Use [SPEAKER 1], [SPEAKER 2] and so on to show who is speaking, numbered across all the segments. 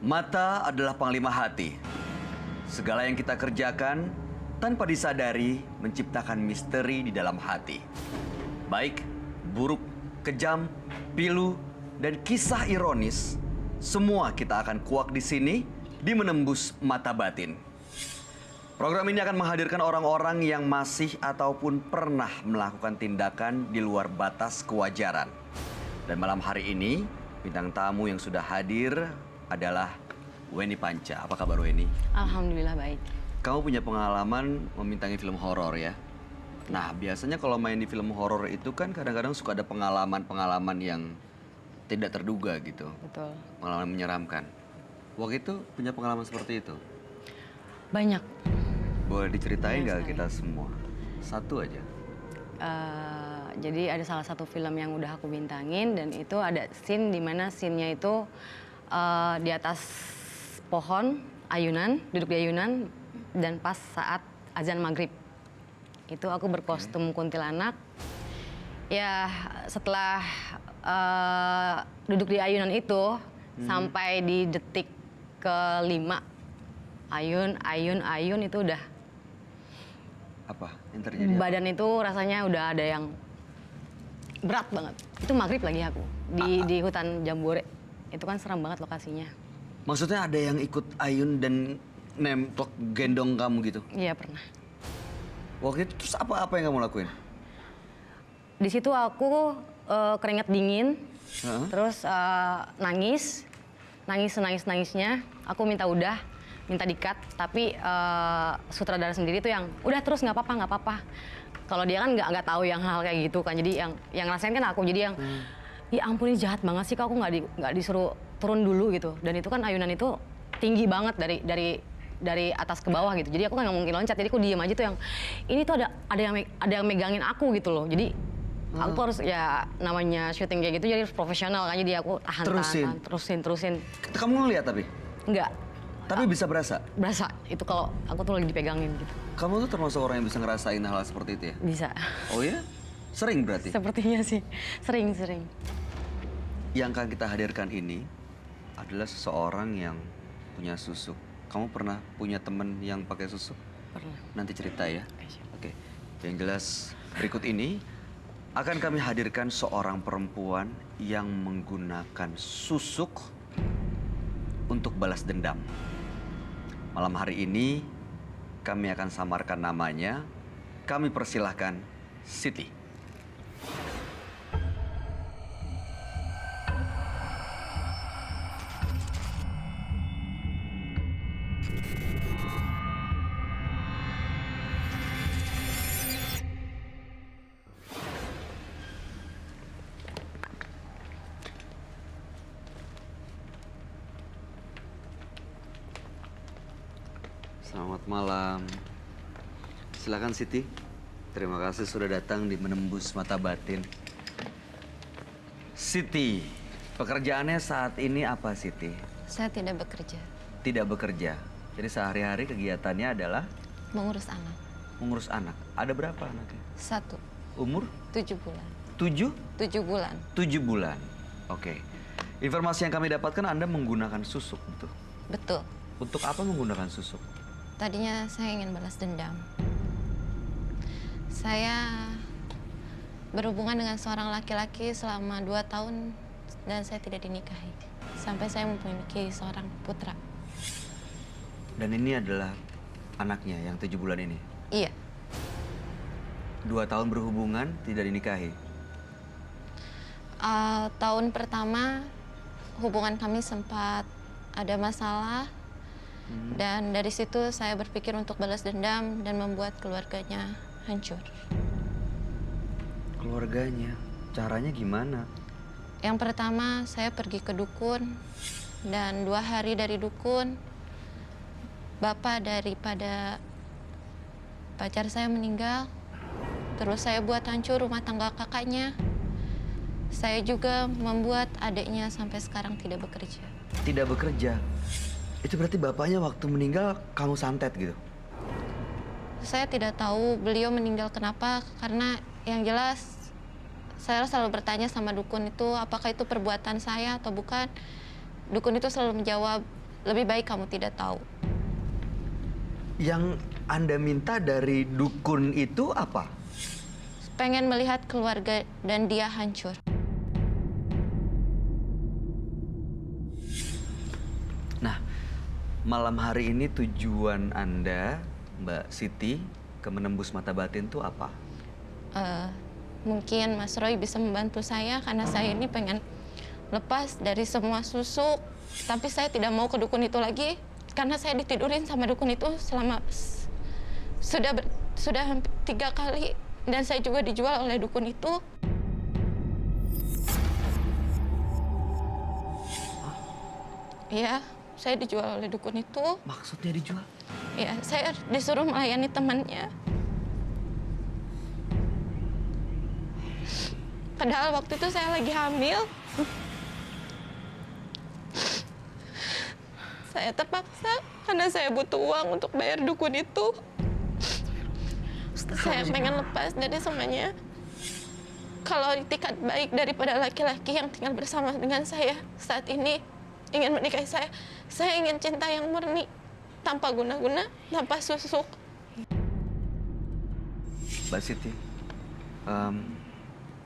[SPEAKER 1] Mata adalah panglima hati. Segala yang kita kerjakan tanpa disadari menciptakan misteri di dalam hati. Baik, buruk, kejam, pilu, dan kisah ironis, semua kita akan kuak di sini di Menembus Mata Batin. Program ini akan menghadirkan orang-orang yang masih ataupun pernah melakukan tindakan di luar batas kewajaran. Dan malam hari ini, bintang tamu yang sudah hadir adalah Weni Panca. Apa kabar Weni?
[SPEAKER 2] Alhamdulillah baik.
[SPEAKER 1] Kamu punya pengalaman memintangi film horor ya? Nah, biasanya kalau main di film horor itu kan kadang-kadang suka ada pengalaman-pengalaman yang tidak terduga gitu.
[SPEAKER 2] Betul.
[SPEAKER 1] Pengalaman menyeramkan. Waktu itu punya pengalaman seperti itu?
[SPEAKER 2] Banyak.
[SPEAKER 1] Boleh diceritain nggak
[SPEAKER 2] Banyak
[SPEAKER 1] kita semua? Satu aja.
[SPEAKER 2] Jadi ada salah satu film yang udah aku bintangin dan itu ada scene di mana scene-nya itu di atas pohon ayunan, duduk di ayunan dan pas saat azan maghrib. Itu aku berkostum kuntilanak. Ya setelah duduk di ayunan itu sampai di detik kelima ayun itu udah
[SPEAKER 1] Apa yang terjadi?
[SPEAKER 2] badan itu rasanya udah ada yang berat banget. Itu maghrib lagi aku di hutan Jambore. Itu kan serem banget lokasinya.
[SPEAKER 1] Maksudnya ada yang ikut Ayun dan nemplok gendong kamu gitu?
[SPEAKER 2] Iya pernah.
[SPEAKER 1] Waktu itu terus apa yang kamu lakuin?
[SPEAKER 2] Di situ aku keringat dingin,
[SPEAKER 1] Heeh.
[SPEAKER 2] terus nangisnya. Aku minta dikat, tapi sutradara sendiri tuh yang udah terus nggak apa-apa. Kalau dia kan nggak tahu yang hal kayak gitu kan, jadi yang ngerasain kan aku, jadi yang ya ampun ini jahat banget sih, kok aku nggak disuruh turun dulu gitu. Dan itu kan ayunan itu tinggi banget dari atas ke bawah gitu, jadi aku kan nggak mungkin loncat, jadi aku diem aja tuh yang ini tuh ada yang megangin aku gitu loh, jadi aku tuh harus ya namanya syuting kayak gitu jadi harus profesional kan, jadi aku terusin.
[SPEAKER 1] Kamu ngeliat tapi?
[SPEAKER 2] Nggak.
[SPEAKER 1] Tapi bisa berasa?
[SPEAKER 2] Berasa, itu kalau aku tuh lagi dipegangin gitu.
[SPEAKER 1] Kamu tuh termasuk orang yang bisa ngerasain hal seperti itu ya?
[SPEAKER 2] Bisa.
[SPEAKER 1] Oh ya? Sering berarti?
[SPEAKER 2] Sepertinya sih, sering.
[SPEAKER 1] Yang akan kita hadirkan ini adalah seseorang yang punya susuk. Kamu pernah punya temen yang pakai susuk?
[SPEAKER 2] Pernah.
[SPEAKER 1] Nanti cerita ya?
[SPEAKER 2] Siap.
[SPEAKER 1] Oke. Yang jelas berikut ini akan kami hadirkan seorang perempuan yang menggunakan susuk untuk balas dendam. Malam hari ini kami akan samarkan namanya. Kami persilahkan Siti. Selamat malam. Silakan Siti. Terima kasih sudah datang di Menembus Mata Batin. Siti, pekerjaannya saat ini apa Siti?
[SPEAKER 3] Saya tidak bekerja,
[SPEAKER 1] Tidak bekerja. Jadi sehari-hari kegiatannya adalah
[SPEAKER 3] mengurus anak.
[SPEAKER 1] mengurus anak. Ada berapa anaknya?
[SPEAKER 3] 1,
[SPEAKER 1] Umur
[SPEAKER 3] 7 bulan.
[SPEAKER 1] 7?
[SPEAKER 3] 7 bulan.
[SPEAKER 1] 7 bulan. Oke. Informasi yang kami dapatkan Anda menggunakan susuk, betul?
[SPEAKER 3] Betul.
[SPEAKER 1] Untuk apa menggunakan susuk?
[SPEAKER 3] Tadinya saya ingin balas dendam. Saya berhubungan dengan seorang laki-laki selama 2 tahun dan saya tidak dinikahi. Sampai saya memiliki seorang putra.
[SPEAKER 1] Dan ini adalah anaknya yang 7 bulan ini?
[SPEAKER 3] Iya.
[SPEAKER 1] 2 tahun berhubungan, tidak dinikahi?
[SPEAKER 3] Tahun pertama hubungan kami sempat ada masalah. Dan dari situ saya berpikir untuk balas dendam dan membuat keluarganya hancur.
[SPEAKER 1] Keluarganya? Caranya gimana?
[SPEAKER 3] Yang pertama saya pergi ke dukun dan 2 hari dari dukun bapak daripada pacar saya meninggal. Terus saya buat hancur rumah tangga kakaknya. Saya juga membuat adiknya sampai sekarang tidak bekerja.
[SPEAKER 1] Tidak bekerja? Itu berarti bapaknya waktu meninggal kamu santet gitu?
[SPEAKER 3] Saya tidak tahu beliau meninggal kenapa, karena yang jelas saya selalu bertanya sama dukun itu apakah itu perbuatan saya atau bukan. Dukun itu selalu menjawab lebih baik kamu tidak tahu.
[SPEAKER 1] Yang Anda minta dari dukun itu apa?
[SPEAKER 3] Pengen melihat keluarga dan dia hancur.
[SPEAKER 1] Nah, malam hari ini tujuan Anda, Mbak Siti, ke menembus mata batin itu apa?
[SPEAKER 3] Mungkin Mas Roy bisa membantu saya karena saya ini pengen lepas dari semua susuk. Tapi saya tidak mau ke dukun itu lagi karena saya ditidurin sama dukun itu selama sudah hampir 3 kali dan saya juga dijual oleh dukun itu. Iya, saya dijual oleh dukun itu.
[SPEAKER 1] Maksudnya dijual?
[SPEAKER 3] Ya, saya disuruh melayani temannya. Padahal waktu itu saya lagi hamil. Saya terpaksa karena saya butuh uang untuk bayar dukun itu. Saya pengen lepas dari semuanya. Kalau itikat baik daripada laki-laki yang tinggal bersama dengan saya saat ini ingin menikahi saya ingin cinta yang murni, tanpa guna-guna, tanpa susuk.
[SPEAKER 1] Mbak Siti,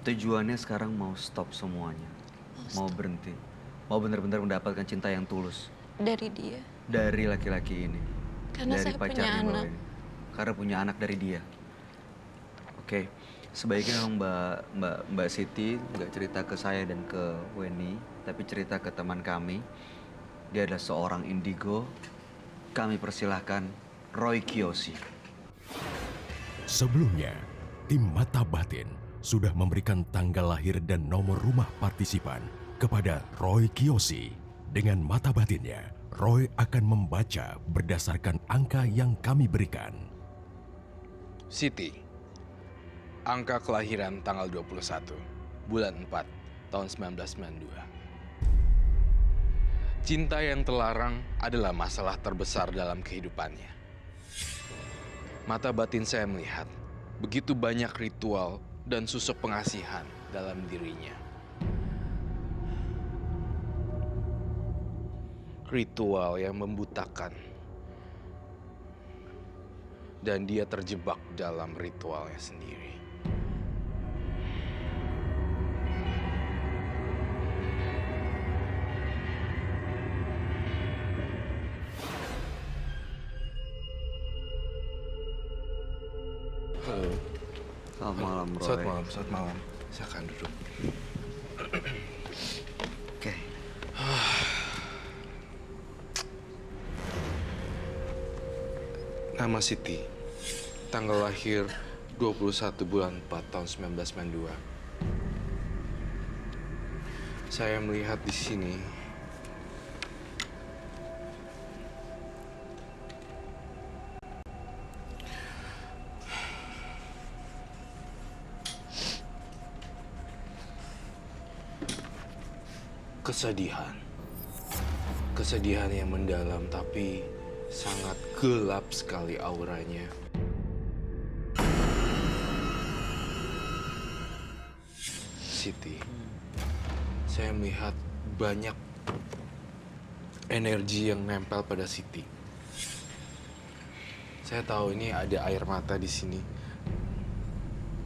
[SPEAKER 1] tujuannya sekarang mau stop semuanya. Mau berhenti. Mau benar-benar mendapatkan cinta yang tulus.
[SPEAKER 3] Dari dia.
[SPEAKER 1] Dari laki-laki ini.
[SPEAKER 3] Karena
[SPEAKER 1] dari
[SPEAKER 3] saya punya
[SPEAKER 1] pacarnya Mbak
[SPEAKER 3] anak.
[SPEAKER 1] Weni. Karena punya anak dari dia. Oke, sebaiknya memang Mbak Siti nggak cerita ke saya dan ke Weni, tapi cerita ke teman kami. Dia adalah seorang indigo. Kami persilahkan Roy Kiyoshi.
[SPEAKER 4] Sebelumnya, tim Mata Batin sudah memberikan tanggal lahir dan nomor rumah partisipan kepada Roy Kiyoshi. Dengan mata batinnya, Roy akan membaca berdasarkan angka yang kami berikan.
[SPEAKER 5] Siti, angka kelahiran tanggal 21, bulan 4, tahun 1992. Cinta yang terlarang adalah masalah terbesar dalam kehidupannya. Mata batin saya melihat begitu banyak ritual dan susuk pengasihan dalam dirinya. Ritual yang membutakan. Dan dia terjebak dalam ritualnya sendiri. Halo.
[SPEAKER 1] Selamat malam, Roy.
[SPEAKER 5] Selamat malam. Silakan duduk.
[SPEAKER 1] Oke.
[SPEAKER 5] Nama Siti, tanggal lahir 21 bulan 4 tahun 1992. Saya melihat di sini kesedihan. Kesedihan yang mendalam tapi sangat gelap sekali auranya. Siti, saya melihat banyak energi yang nempel pada Siti. Saya tahu ini ada air mata di sini.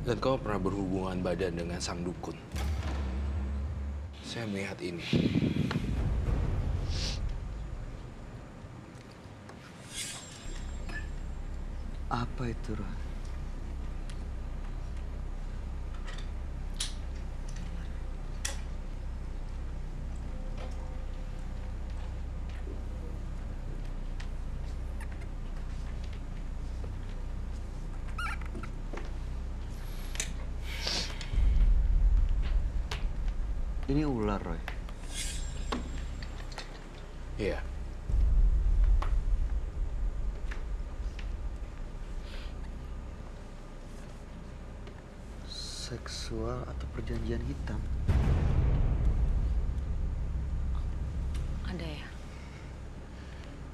[SPEAKER 5] Dan kau pernah berhubungan badan dengan sang dukun. Saya melihat ini.
[SPEAKER 1] Apa itu, Roy? Ini ular, Roy.
[SPEAKER 5] Iya.
[SPEAKER 1] Seksual atau perjanjian hitam?
[SPEAKER 2] Ada ya?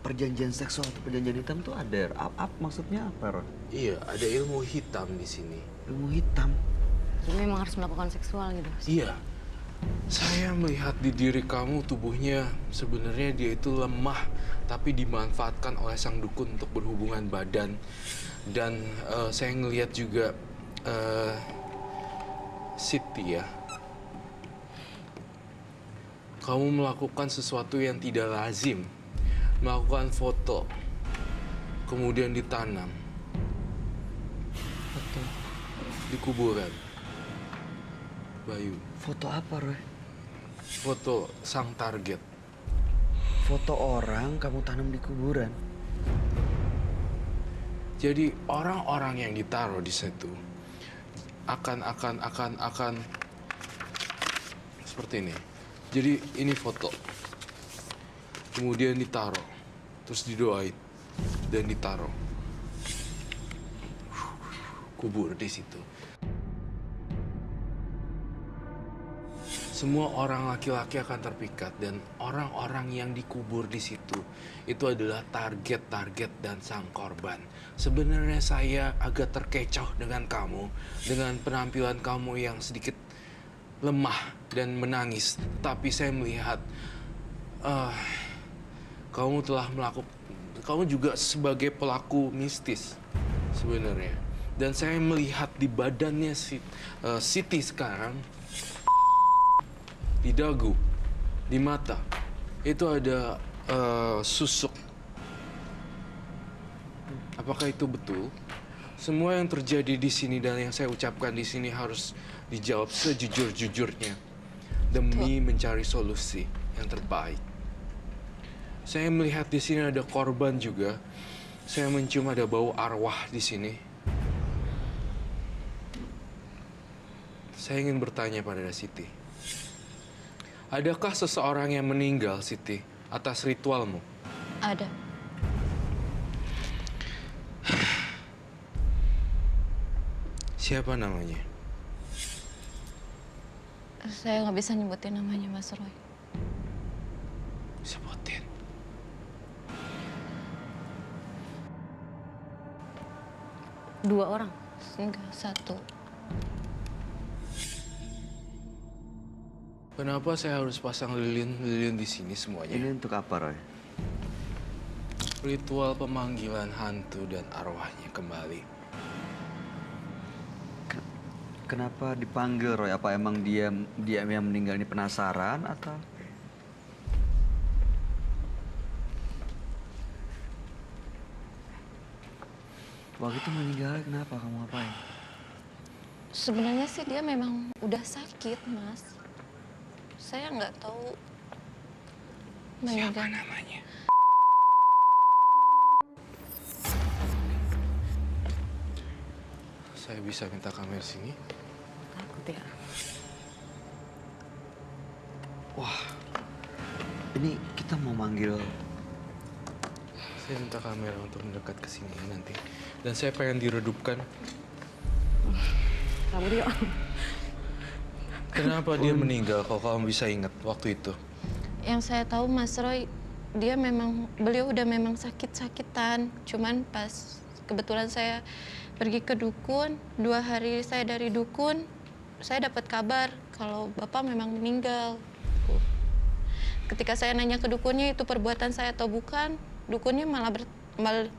[SPEAKER 1] Perjanjian seksual atau perjanjian hitam tuh ada. Maksudnya apa, Roy?
[SPEAKER 5] Iya, ada ilmu hitam di sini.
[SPEAKER 1] Ilmu hitam.
[SPEAKER 2] Jadi memang harus melakukan seksual gitu.
[SPEAKER 5] Iya. Saya melihat di diri kamu tubuhnya sebenarnya dia itu lemah, tapi dimanfaatkan oleh sang dukun untuk berhubungan badan. Dan saya ngelihat juga Siti ya. Kamu melakukan sesuatu yang tidak lazim. Melakukan foto, kemudian ditanam.
[SPEAKER 1] Foto.
[SPEAKER 5] Di kuburan. Bayu.
[SPEAKER 1] Foto apa, Roy?
[SPEAKER 5] Foto sang target.
[SPEAKER 1] Foto orang kamu tanam di kuburan.
[SPEAKER 5] Jadi orang-orang yang ditaruh di situ akan seperti ini. Jadi ini foto. Kemudian ditaruh, terus didoain dan ditaruh. Kubur di situ. Semua orang laki-laki akan terpikat dan orang-orang yang dikubur di situ itu adalah target-target dan sang korban. Sebenarnya saya agak terkecoh dengan kamu, dengan penampilan kamu yang sedikit lemah dan menangis. Tapi saya melihat kamu telah kamu juga sebagai pelaku mistis sebenarnya. Dan saya melihat di badannya Siti sekarang, di dagu, di mata, itu ada susuk. Apakah itu betul? Semua yang terjadi di sini dan yang saya ucapkan di sini harus dijawab sejujur-jujurnya demi mencari solusi yang terbaik. Saya melihat di sini ada korban juga. Saya mencium ada bau arwah di sini. Saya ingin bertanya pada Siti. Adakah seseorang yang meninggal, Siti, atas ritualmu?
[SPEAKER 3] Ada.
[SPEAKER 5] Siapa namanya?
[SPEAKER 3] Saya nggak bisa nyebutin namanya, Mas Roy.
[SPEAKER 5] Sebutin.
[SPEAKER 2] Dua orang.
[SPEAKER 3] Enggak, satu.
[SPEAKER 5] Kenapa saya harus pasang lilin di sini semuanya?
[SPEAKER 1] Ini untuk apa, Roy?
[SPEAKER 5] Ritual pemanggilan hantu dan arwahnya kembali.
[SPEAKER 1] Kenapa dipanggil, Roy? Apa emang dia yang meninggal ini penasaran atau? Waktu itu meninggal kenapa? Kamu ngapain?
[SPEAKER 3] Sebenarnya sih dia memang udah sakit, Mas. Saya nggak tahu
[SPEAKER 5] Siapa
[SPEAKER 3] meninggal.
[SPEAKER 5] namanya? Saya bisa minta kamera sini?
[SPEAKER 2] Takut ya.
[SPEAKER 1] Wah, ini kita mau manggil.
[SPEAKER 5] Saya minta kamera untuk mendekat ke sini nanti. Dan saya pengen diredupkan.
[SPEAKER 2] Rambut yuk.
[SPEAKER 5] Kenapa dia meninggal kalau kamu bisa ingat waktu itu?
[SPEAKER 3] Yang saya tahu Mas Roy, beliau udah memang sakit-sakitan. Cuman pas kebetulan saya pergi ke dukun, 2 hari saya dari dukun, saya dapat kabar kalau Bapak memang meninggal. Ketika saya nanya ke dukunnya itu perbuatan saya atau bukan, dukunnya malah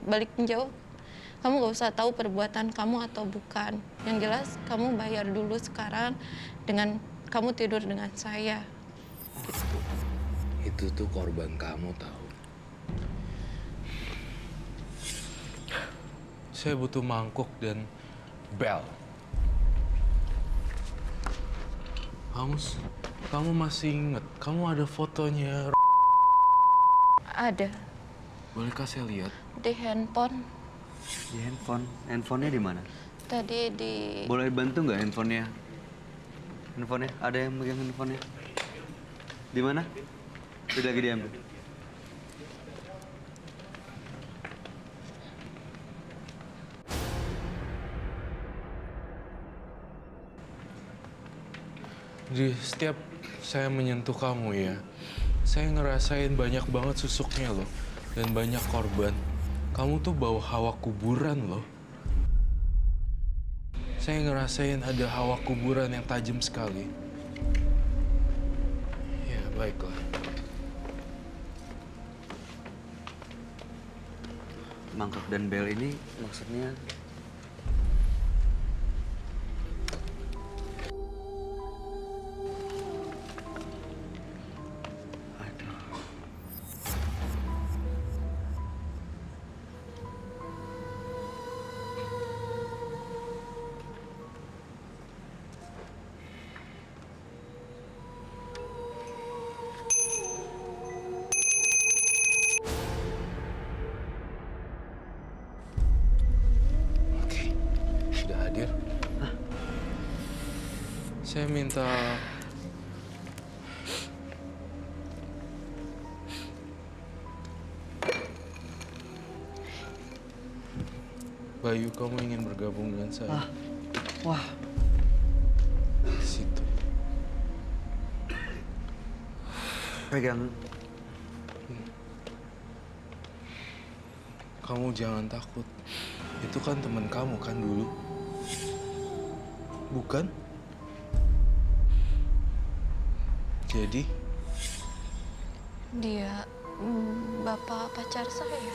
[SPEAKER 3] balik menjawab, kamu gak usah tahu perbuatan kamu atau bukan. Yang jelas kamu bayar dulu sekarang dengan kamu tidur dengan saya.
[SPEAKER 5] Itu tuh korban kamu tahu. Saya butuh mangkuk dan bel. Kamu masih ingat? Kamu ada fotonya?
[SPEAKER 3] Ada
[SPEAKER 5] Bolehkah saya lihat?
[SPEAKER 3] di handphone.
[SPEAKER 1] Di handphone. Handphonenya di mana?
[SPEAKER 3] Tadi di
[SPEAKER 1] Boleh bantu nggak handphonenya? Handphonenya? Ada yang megang handphonenya? Di mana? Sudah lagi diambil.
[SPEAKER 5] Di setiap saya menyentuh kamu ya, saya ngerasain banyak banget susuknya loh. Dan banyak korban. Kamu tuh bawa hawa kuburan loh. Saya ngerasain ada hawa kuburan yang tajam sekali. Baiklah.
[SPEAKER 1] Mangkok dan bel ini maksudnya... Aduh.
[SPEAKER 5] Oke, sudah hadir. Saya minta Bayu, kamu ingin bergabung dengan saya?
[SPEAKER 1] Wah,
[SPEAKER 5] Di situ.
[SPEAKER 1] pegang.
[SPEAKER 5] Kamu jangan takut. Itu kan teman kamu kan dulu? Bukan? Jadi,
[SPEAKER 3] Dia bapak pacar saya.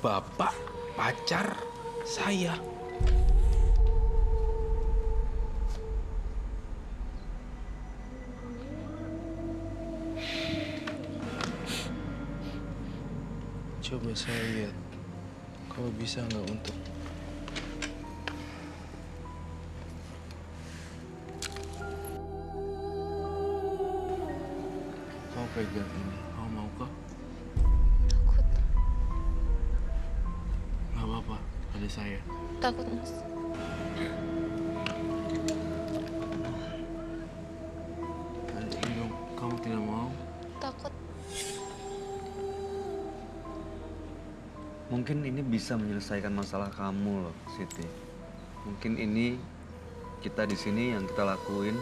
[SPEAKER 5] bapak pacar saya. Coba saya lihat, kau bisa nggak untuk kau pegang ini. Kau mau kah?
[SPEAKER 3] Takut,
[SPEAKER 5] Nggak apa-apa, ada saya.
[SPEAKER 3] takut Mas.
[SPEAKER 5] Kamu tidak mau?
[SPEAKER 3] Takut.
[SPEAKER 1] Mungkin ini bisa menyelesaikan masalah kamu loh, Siti. Mungkin ini kita di sini yang kita lakuin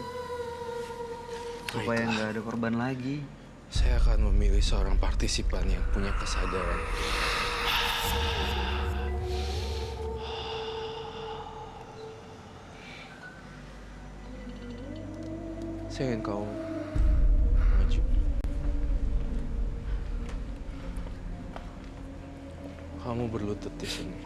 [SPEAKER 1] supaya
[SPEAKER 5] Baiklah.
[SPEAKER 1] nggak ada korban lagi.
[SPEAKER 5] Saya akan memilih seorang partisipan yang punya kesadaran. Saya ingin kau maju. Kamu berlutut di sini.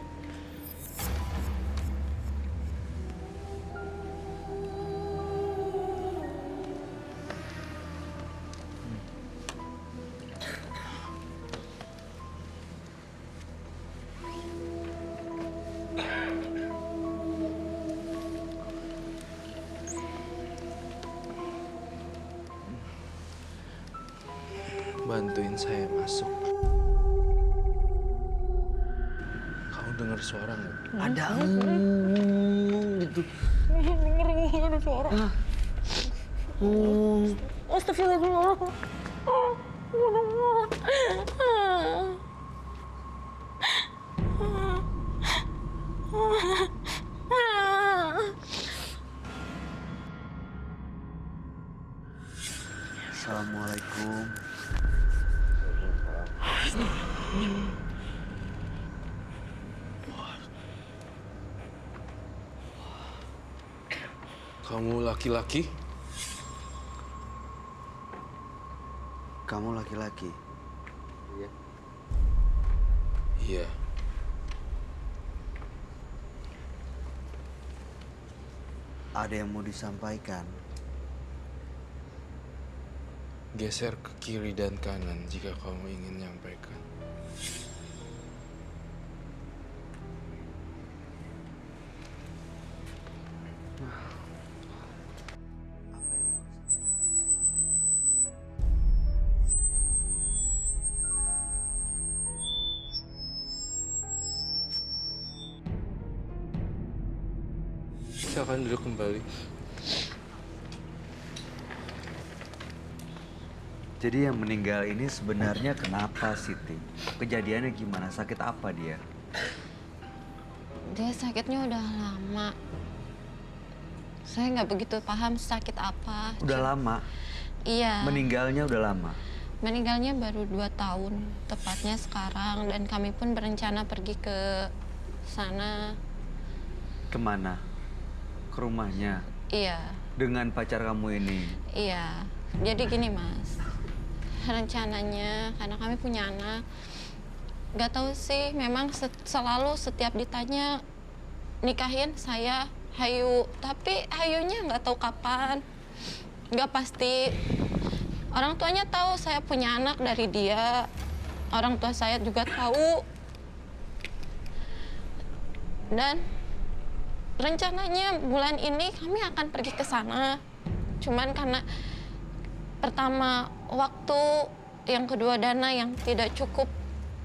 [SPEAKER 5] Bantuin saya masuk. Kamu dengar suara nggak?
[SPEAKER 1] Ada gitu.
[SPEAKER 2] Ada suara. Astagfirullah.
[SPEAKER 1] Assalamualaikum.
[SPEAKER 5] Kamu laki-laki?
[SPEAKER 1] Kamu laki-laki.
[SPEAKER 5] Iya.
[SPEAKER 1] Ada yang mau disampaikan?
[SPEAKER 5] Geser ke kiri dan kanan jika kamu ingin menyampaikan.
[SPEAKER 1] Apa yang mau disampaikan?
[SPEAKER 5] Silakan duduk kembali.
[SPEAKER 1] Jadi yang meninggal ini sebenarnya kenapa, Siti? Kejadiannya gimana? Sakit apa dia?
[SPEAKER 3] Dia sakitnya udah lama. Saya nggak begitu paham sakit apa.
[SPEAKER 1] Udah lama?
[SPEAKER 3] Iya.
[SPEAKER 1] Meninggalnya udah lama?
[SPEAKER 3] Meninggalnya baru 2 tahun, tepatnya sekarang. Dan kami pun berencana pergi ke sana.
[SPEAKER 1] Kemana? ke rumahnya
[SPEAKER 3] Iya,
[SPEAKER 1] dengan pacar kamu ini.
[SPEAKER 3] iya. Jadi gini Mas, rencananya karena kami punya anak, nggak tahu sih, memang selalu setiap ditanya nikahin saya Hayu, tapi Hayunya nggak tahu kapan, nggak pasti. Orang tuanya tahu saya punya anak dari dia, orang tua saya juga tahu. Dan rencananya bulan ini kami akan pergi ke sana. Cuman karena pertama waktu, yang kedua dana yang tidak cukup.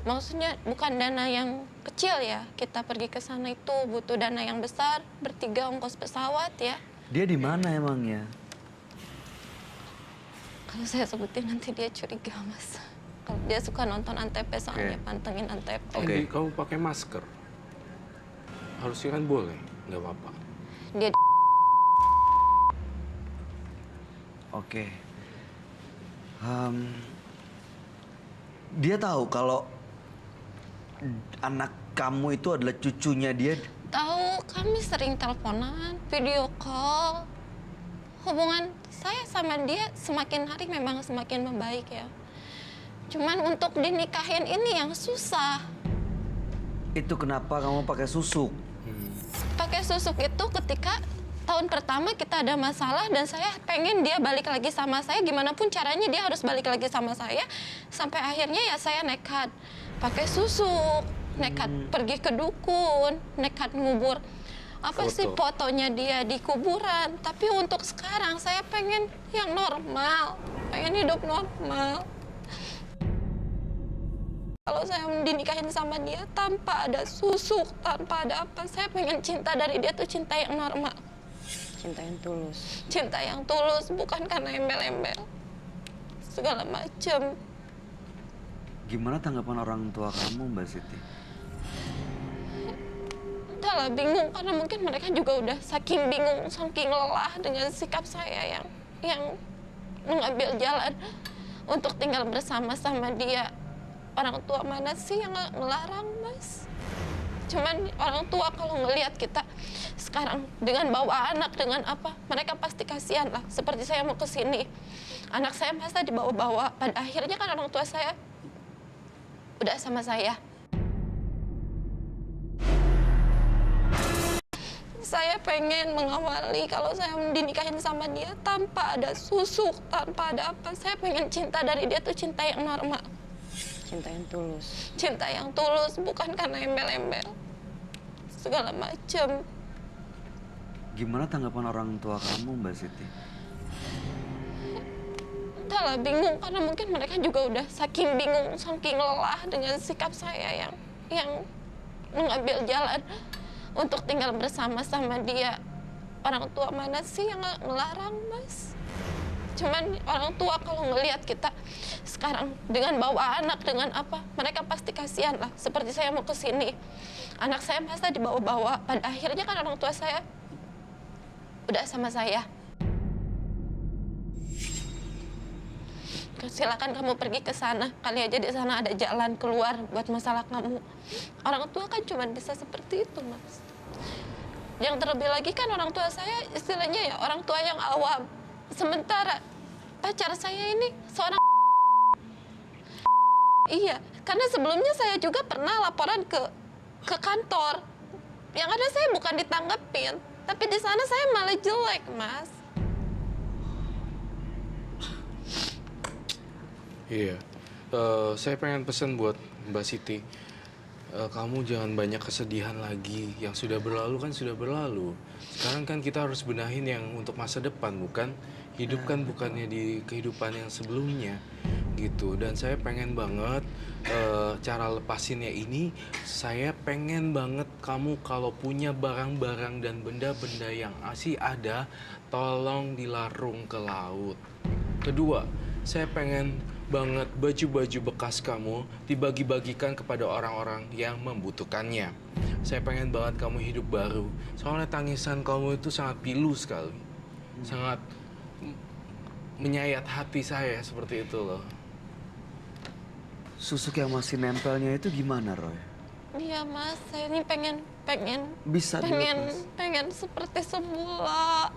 [SPEAKER 3] Maksudnya bukan dana yang kecil ya. Kita pergi ke sana itu butuh dana yang besar, bertiga ongkos pesawat ya.
[SPEAKER 1] Dia di mana emangnya?
[SPEAKER 3] Kalau saya sebutin nanti dia curiga, Mas. Kalau dia suka nonton Antv soalnya,
[SPEAKER 1] Oke.
[SPEAKER 3] pantengin Antv.
[SPEAKER 5] Jadi kamu pakai masker. Harusnya kan boleh, nggak apa-apa.
[SPEAKER 3] Dia
[SPEAKER 1] Oke. Dia tahu kalau anak kamu itu adalah cucunya dia.
[SPEAKER 3] tahu, kami sering teleponan, video call. Hubungan saya sama dia semakin hari memang semakin membaik ya. Cuman untuk dinikahin ini yang susah.
[SPEAKER 1] Itu kenapa kamu pakai susuk?
[SPEAKER 3] Pakai susuk itu ketika tahun pertama kita ada masalah dan saya pengen dia balik lagi sama saya, gimana pun caranya dia harus balik lagi sama saya. Sampai akhirnya ya saya nekat pakai susuk, nekat pergi ke dukun, nekat ngubur apa sih fotonya dia di kuburan. Tapi untuk sekarang saya pengen yang normal, pengen hidup normal. Kalau saya dinikahin sama dia tanpa ada susuk, tanpa ada apa, saya pengen cinta dari dia tuh cinta yang normal.
[SPEAKER 2] Cinta yang tulus.
[SPEAKER 3] Cinta yang tulus, bukan karena embel-embel. Segala macem.
[SPEAKER 1] Gimana tanggapan orang tua kamu, Mbak Siti?
[SPEAKER 3] Entahlah, bingung karena mungkin mereka juga udah saking bingung, saking lelah dengan sikap saya yang mengambil jalan untuk tinggal bersama-sama dia. Orang tua mana sih yang ngelarang, Mas? Cuman orang tua kalau ngelihat kita sekarang dengan bawa anak, dengan apa, mereka pasti kasihan lah. Seperti saya mau ke sini, anak saya masa dibawa-bawa. Pada akhirnya kan orang tua saya udah sama saya. Saya pengen mengawali kalau saya dinikahin sama dia tanpa ada susuk, tanpa ada apa. Saya pengen cinta dari dia tuh cinta yang normal.
[SPEAKER 2] Cinta yang tulus.
[SPEAKER 3] Cinta yang tulus, bukan karena embel-embel. Segala macem.
[SPEAKER 1] Gimana tanggapan orang tua kamu, Mbak Siti?
[SPEAKER 3] Entahlah, bingung karena mungkin mereka juga udah saking bingung, saking lelah dengan sikap saya yang mengambil jalan untuk tinggal bersama-sama dia. Orang tua mana sih yang ngelarang, Mas? Cuman orang tua kalau ngelihat kita sekarang dengan bawa anak, dengan apa, mereka pasti kasihan lah. Seperti saya mau ke sini, anak saya masa dibawa-bawa. Pada akhirnya kan orang tua saya udah sama saya. Silakan kamu pergi ke sana, kali aja di sana ada jalan keluar buat masalah kamu. Orang tua kan cuma bisa seperti itu, Mas. Yang terlebih lagi kan orang tua saya istilahnya ya orang tua yang awam. Sementara pacar saya ini seorang iya, karena sebelumnya saya juga pernah laporan ke kantor. Yang ada saya bukan ditanggepin, tapi di sana saya malah jelek, Mas.
[SPEAKER 5] Iya, saya pengen pesan buat Mbak Siti. Kamu jangan banyak kesedihan lagi. Yang sudah berlalu kan sudah berlalu. Sekarang kan kita harus benahin yang untuk masa depan, bukan? Hidup kan bukannya di kehidupan yang sebelumnya, gitu. Dan saya pengen banget cara lepasinnya ini, saya pengen banget kamu kalau punya barang-barang dan benda-benda yang masih ada, tolong dilarung ke laut. Kedua, saya pengen banget baju-baju bekas kamu dibagi-bagikan kepada orang-orang yang membutuhkannya. Saya pengen banget kamu hidup baru. Soalnya tangisan kamu itu sangat pilu sekali. Sangat menyayat hati saya seperti itu loh.
[SPEAKER 1] Susuk yang masih nempelnya itu gimana, Roy?
[SPEAKER 3] Iya Mas, saya ini pengen
[SPEAKER 1] Bisa dilepas.
[SPEAKER 3] pengen seperti semula.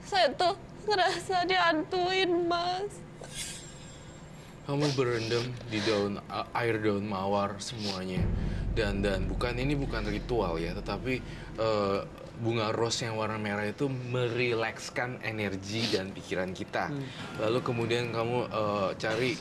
[SPEAKER 3] Saya tuh ngerasa dihantuin Mas.
[SPEAKER 5] Kamu berendam di air daun mawar semuanya. Dan ini bukan ritual ya, tetapi bunga rose yang warna merah itu merilekskan energi dan pikiran kita. Lalu kemudian kamu cari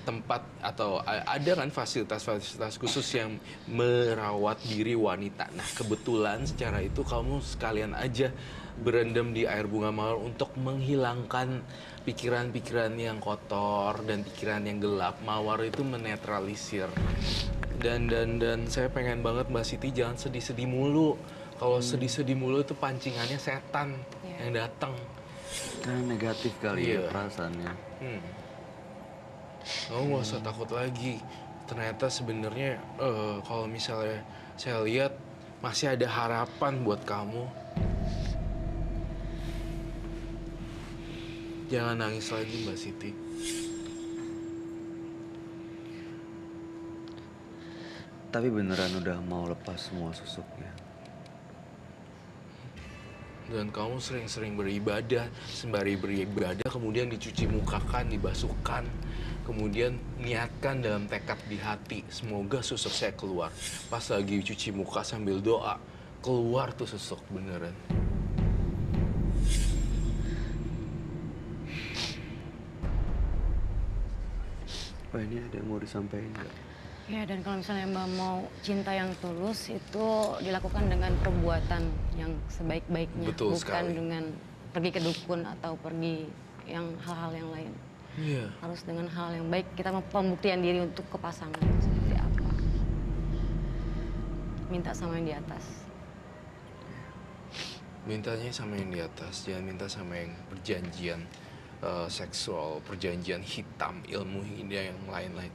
[SPEAKER 5] tempat atau ada kan fasilitas-fasilitas khusus yang merawat diri wanita. Nah, kebetulan secara itu kamu sekalian aja berendam di air bunga mawar untuk menghilangkan pikiran-pikiran yang kotor dan pikiran yang gelap. Mawar itu menetralisir. Dan saya pengen banget Mbak Siti jangan sedih-sedih mulu. Kalau sedih-sedih mulu itu pancingannya setan yang datang.
[SPEAKER 1] Karena negatif kali ya
[SPEAKER 5] Iya.
[SPEAKER 1] perasaannya.
[SPEAKER 5] Kamu nggak usah takut lagi. Ternyata sebenarnya kalau misalnya saya lihat masih ada harapan buat kamu. Jangan nangis lagi Mbak Siti.
[SPEAKER 1] Tapi beneran udah mau lepas semua susuknya.
[SPEAKER 5] Dan kamu sering-sering beribadah, sembari beribadah kemudian dicuci mukakan, dibasuhkan, kemudian niatkan dalam tekad di hati, semoga susuk saya keluar. Pas lagi cuci muka sambil doa, keluar tuh susuk beneran.
[SPEAKER 1] Apa ini ada yang mau disampaikan nggak?
[SPEAKER 2] Ya, dan kalau misalnya Mbak mau cinta yang tulus itu dilakukan dengan perbuatan yang sebaik-baiknya,
[SPEAKER 5] Betul
[SPEAKER 2] bukan
[SPEAKER 5] sekali.
[SPEAKER 2] dengan pergi ke dukun atau pergi yang hal-hal yang lain.
[SPEAKER 5] Iya.
[SPEAKER 2] Harus dengan hal yang baik, kita pembuktian diri untuk ke pasangan seperti apa. Minta sama yang di atas.
[SPEAKER 5] Mintanya sama yang di atas, jangan minta sama yang perjanjian seksual, perjanjian hitam, ilmu hidayah yang lain-lain.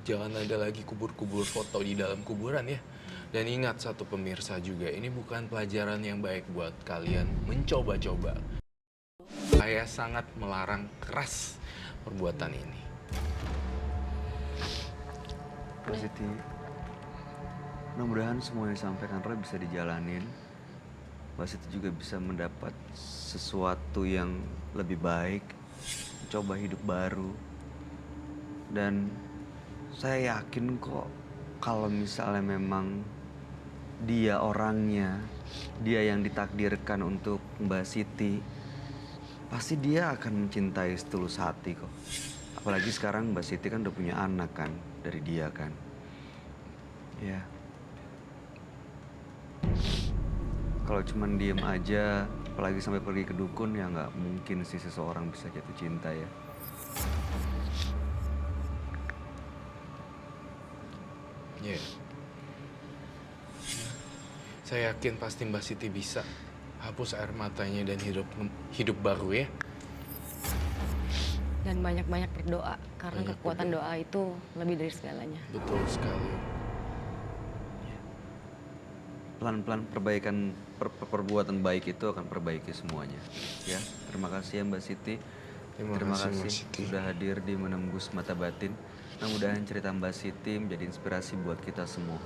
[SPEAKER 5] Jangan ada lagi kubur-kubur foto di dalam kuburan ya. Dan ingat satu pemirsa juga, ini bukan pelajaran yang baik buat kalian mencoba-coba. Saya sangat melarang keras perbuatan ini.
[SPEAKER 1] Mbak Siti, mudah-mudahan semua yang disampaikan Roy bisa dijalanin. Mbak Siti juga bisa mendapat sesuatu yang lebih baik, coba hidup baru. Dan saya yakin kok kalau misalnya memang dia orangnya, dia yang ditakdirkan untuk Mbak Siti, pasti dia akan mencintai setulus hati kok. Apalagi sekarang Mbak Siti kan udah punya anak kan dari dia kan. Ya. Kalau cuman diem aja, apalagi sampai pergi ke dukun, ya nggak mungkin sih seseorang bisa jatuh cinta ya.
[SPEAKER 5] Iya. Saya yakin pasti Mbak Siti bisa hapus air matanya dan hidup baru ya.
[SPEAKER 2] Dan banyak-banyak berdoa, karena
[SPEAKER 5] Banyak
[SPEAKER 2] kekuatan doa itu lebih dari segalanya.
[SPEAKER 5] Betul sekali.
[SPEAKER 1] Pelan-pelan perbaikan perbuatan baik itu akan perbaiki semuanya. Ya, terima kasih ya Mbak Siti.
[SPEAKER 5] Terima kasih, Mbak Siti.
[SPEAKER 1] Sudah hadir di Menembus Mata Batin. Mudah-mudahan cerita Mbak Siti menjadi inspirasi buat kita semua.